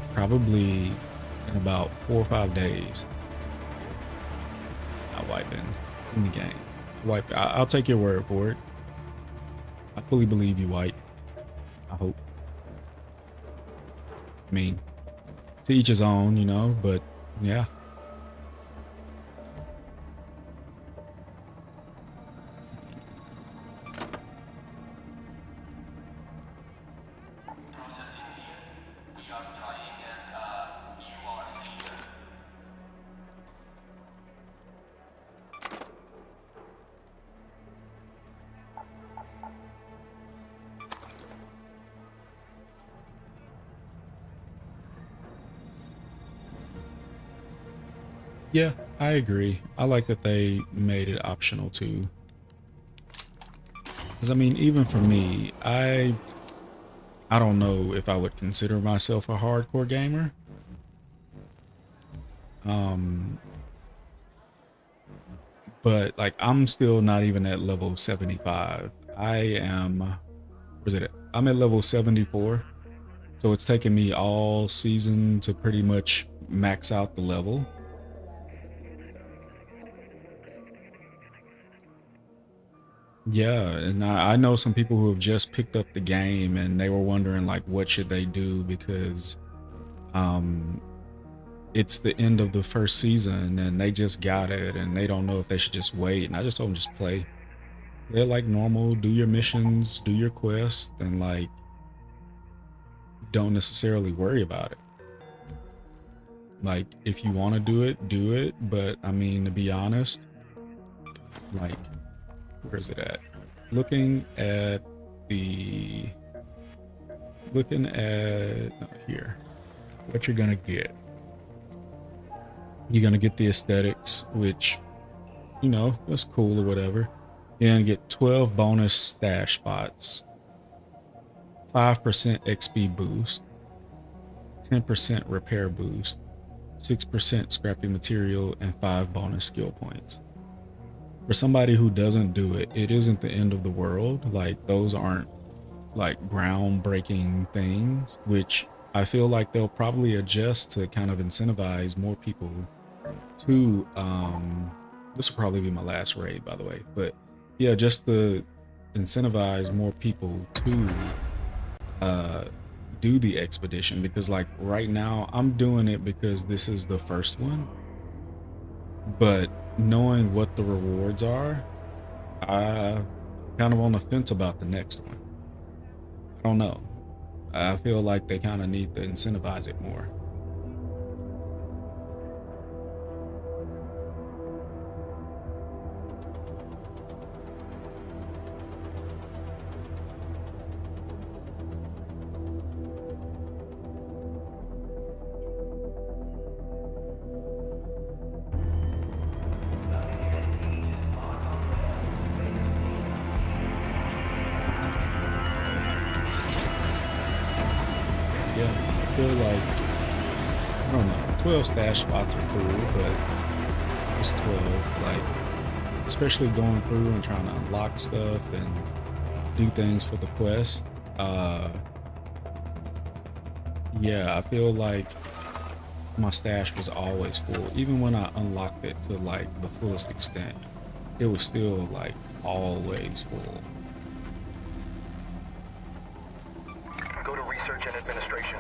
about 4 or 5 days. Not wiping in the game. I'll take your word for it. I fully believe you wipe. I hope. I mean, to each his own, you know, but yeah. Yeah, I agree. I like that they made it optional too. Because I mean, even for me, I don't know if I would consider myself a hardcore gamer. But like, I'm still not even at level 75. I am, where's it at? I'm at level 74. So it's taken me all season to pretty much max out the level. Yeah, and I know some people who have just picked up the game and they were wondering like what should they do, because it's the end of the first season and they just got it and they don't know if they should just wait. And I just told them just play. They're like normal, do your missions, do your quest, and like don't necessarily worry about it. Like, if you want to do it, but I mean, to be honest, like, where is it at? Looking at here, what you're gonna get. You're gonna get the aesthetics, which, you know, that's cool or whatever. You're gonna get 12 bonus stash spots, 5% XP boost, 10% repair boost, 6% scrappy material, and 5 bonus skill points. For somebody who doesn't do it, it isn't the end of the world. Like, those aren't like groundbreaking things, which I feel like they'll probably adjust to kind of incentivize more people to this will probably be my last raid, by the way, but yeah, just to incentivize more people to do the expedition. Because like right now I'm doing it because this is the first one, but knowing what the rewards are, I kind of on the fence about the next one. I don't know. I feel like they kind of need to incentivize it more. 12 stash spots are cool, but just 12, like, especially going through and trying to unlock stuff and do things for the quest. Yeah, I feel like my stash was always full. Even when I unlocked it to like the fullest extent, it was still like always full. Go to research and administration.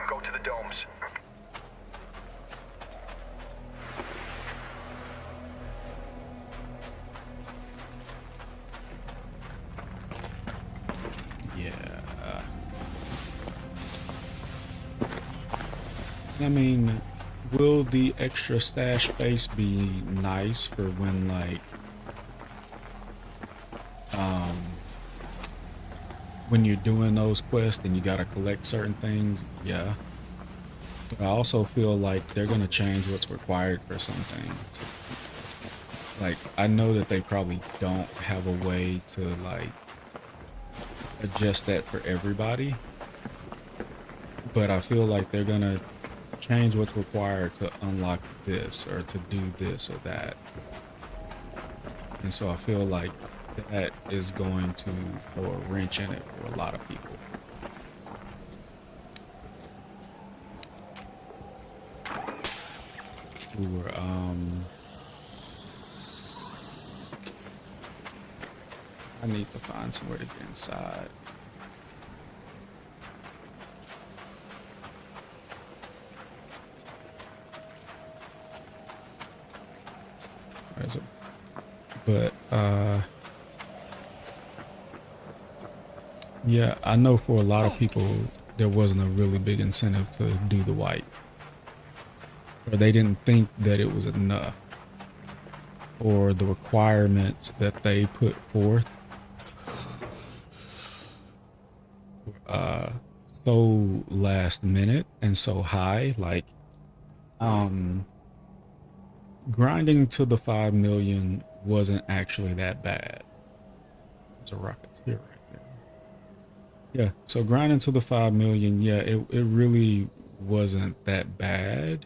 Go to the domes. Yeah. I mean, will the extra stash space be nice for when like when you're doing those quests and you gotta collect certain things? Yeah. But I also feel like they're gonna change what's required for some things. Like, I know that they probably don't have a way to like adjust that for everybody, but I feel like they're gonna change what's required to unlock this or to do this or that. And so I feel like that is going to throw a wrench in it for a lot of people. Who were I need to find somewhere to get inside. Where is it? But yeah, I know for a lot of people there wasn't a really big incentive to do the wipe, or they didn't think that it was enough, or the requirements that they put forth so last minute and so high. Like grinding to the 5 million wasn't actually that bad. There's a Rocketeer right there. Yeah, so grinding to the 5 million, yeah, it really wasn't that bad.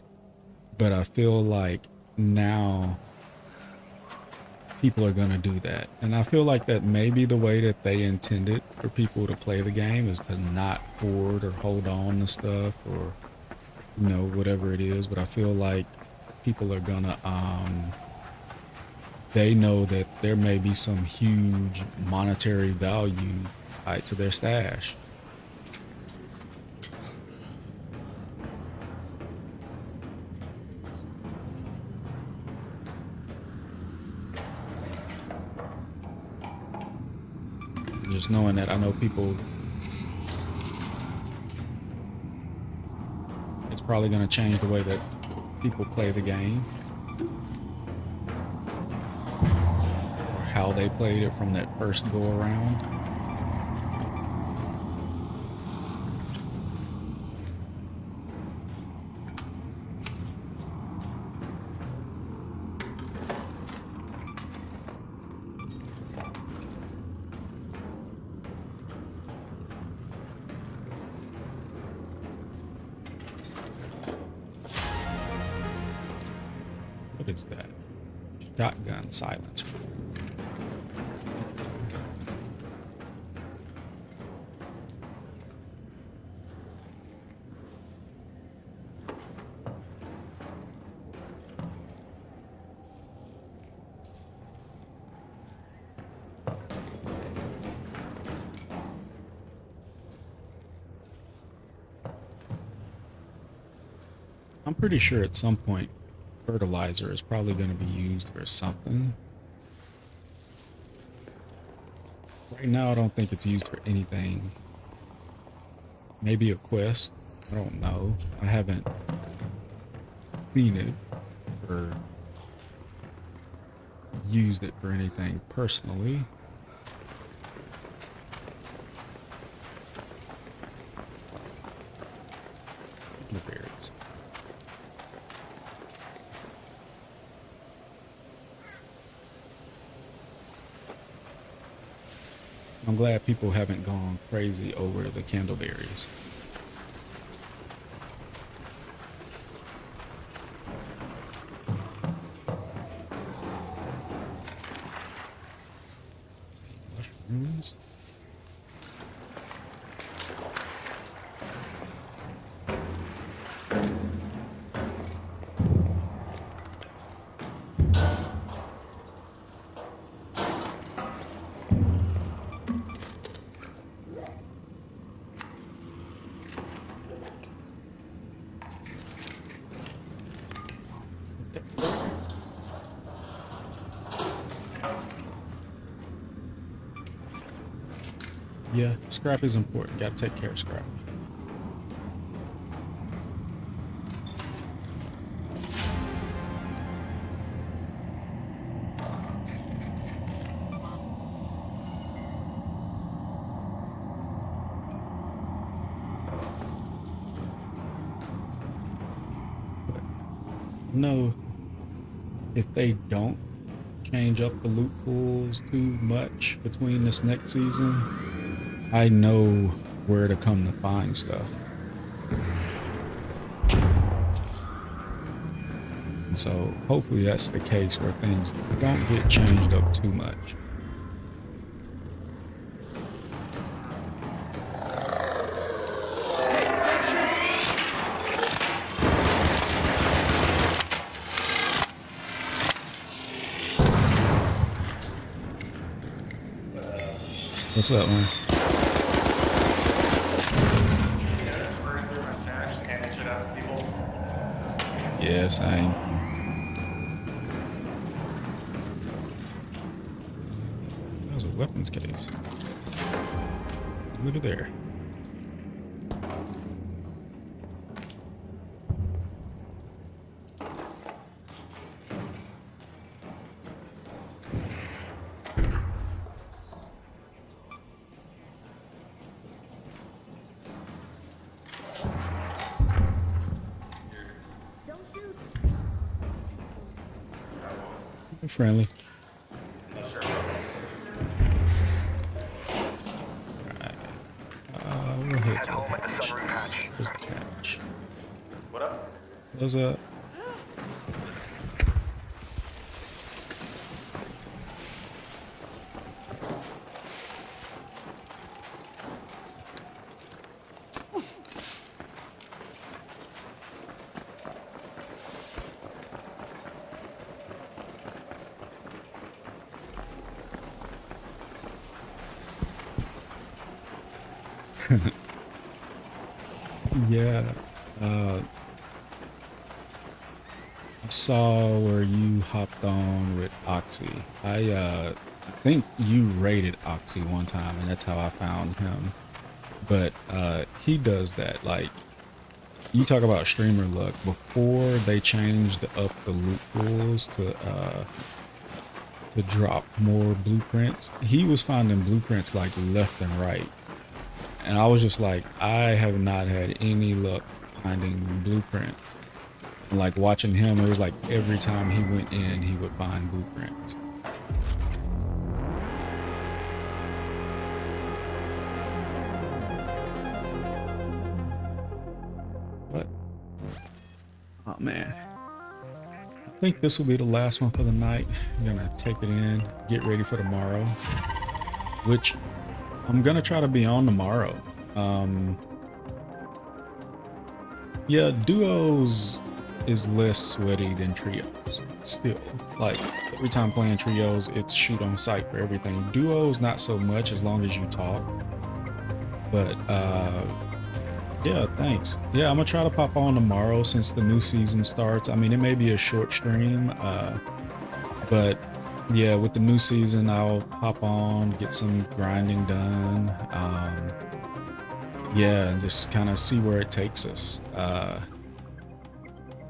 But I feel like now people are gonna do that. And I feel like that may be the way that they intended for people to play the game, is to not hoard or hold on to stuff, or, you know, whatever it is. But I feel like people are gonna they know that there may be some huge monetary value tied to their stash. Just knowing that, I know people, it's probably going to change the way that people play the game, or how they played it from that first go around. What is that? Shotgun silencer. I'm pretty sure at some point fertilizer is probably going to be used for something. Right now, I don't think it's used for anything. Maybe a quest. I don't know. I haven't seen it or used it for anything personally. Blueberries. I'm glad people haven't gone crazy over the candleberries. Yeah, scrap is important. Gotta take care of scrap. No, if they don't change up the loot pools too much between this next season, I know where to come to find stuff. And so hopefully that's the case where things don't get changed up too much. What's up, man? Yeah, just burn through my stash and hand shit out to people. Yeah, same. That was a weapons case. Look at there. Friendly. No, sir. We'll head Head to the home at the hatch. sunroof hatch. Where's the hatch? What up? What's up? Yeah, I saw where you hopped on with Oxy. I think you raided Oxy one time, and that's how I found him. But he does that. Like, you talk about streamer luck. Before they changed up the loot pools to drop more blueprints, he was finding blueprints like left and right. And I was just like, I have not had any luck finding blueprints. And like watching him, it was like every time he went in, he would find blueprints. What? Oh man. I think this will be the last one for the night. I'm gonna take it in, get ready for tomorrow, which I'm gonna try to be on tomorrow. Yeah, duos is less sweaty than trios. Still, like every time playing trios, it's shoot on sight for everything. Duos not so much, as long as you talk. But yeah, thanks. Yeah, I'm gonna try to pop on tomorrow since the new season starts. I mean, it may be a short stream, but yeah, with the new season, I'll hop on, get some grinding done. Yeah, and just kind of see where it takes us.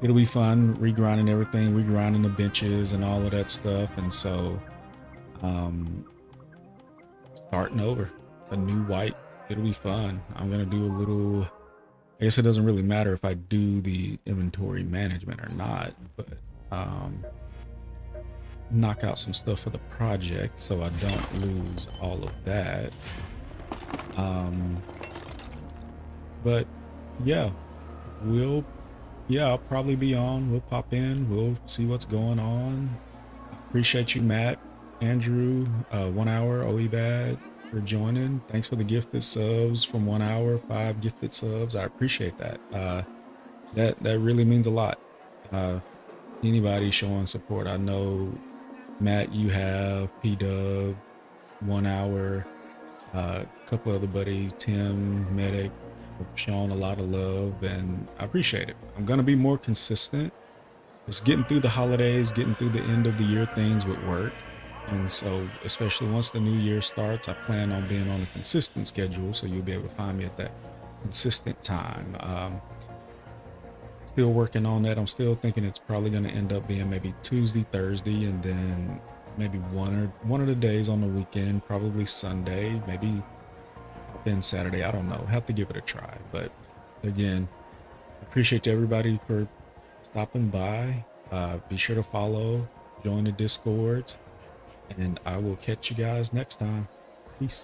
It'll be fun regrinding everything, regrinding the benches and all of that stuff. And so, starting over, a new white, it'll be fun. I'm gonna do a little, I guess it doesn't really matter if I do the inventory management or not, but knock out some stuff for the project so I don't lose all of that. But yeah, I'll probably be on. We'll pop in, we'll see what's going on. Appreciate you, Matt, Andrew, 1 hour, Oebad, for joining. Thanks for the gifted subs from 1 hour, 5 gifted subs. I appreciate that. That really means a lot. Anybody showing support. I know Matt, you have P-Dub, 1 hour, a couple other buddies, Tim, Medic, have shown a lot of love, and I appreciate it. I'm gonna be more consistent. Just getting through the holidays, getting through the end of the year things with work. And so, especially once the new year starts, I plan on being on a consistent schedule. So you'll be able to find me at that consistent time. Still working on that. I'm still thinking it's probably going to end up being maybe Tuesday, Thursday, and then maybe one of the days on the weekend, probably Sunday, maybe then Saturday. I don't know. Have to give it a try. But again, appreciate everybody for stopping by. Be sure to follow, join the Discords, and I will catch you guys next time. Peace.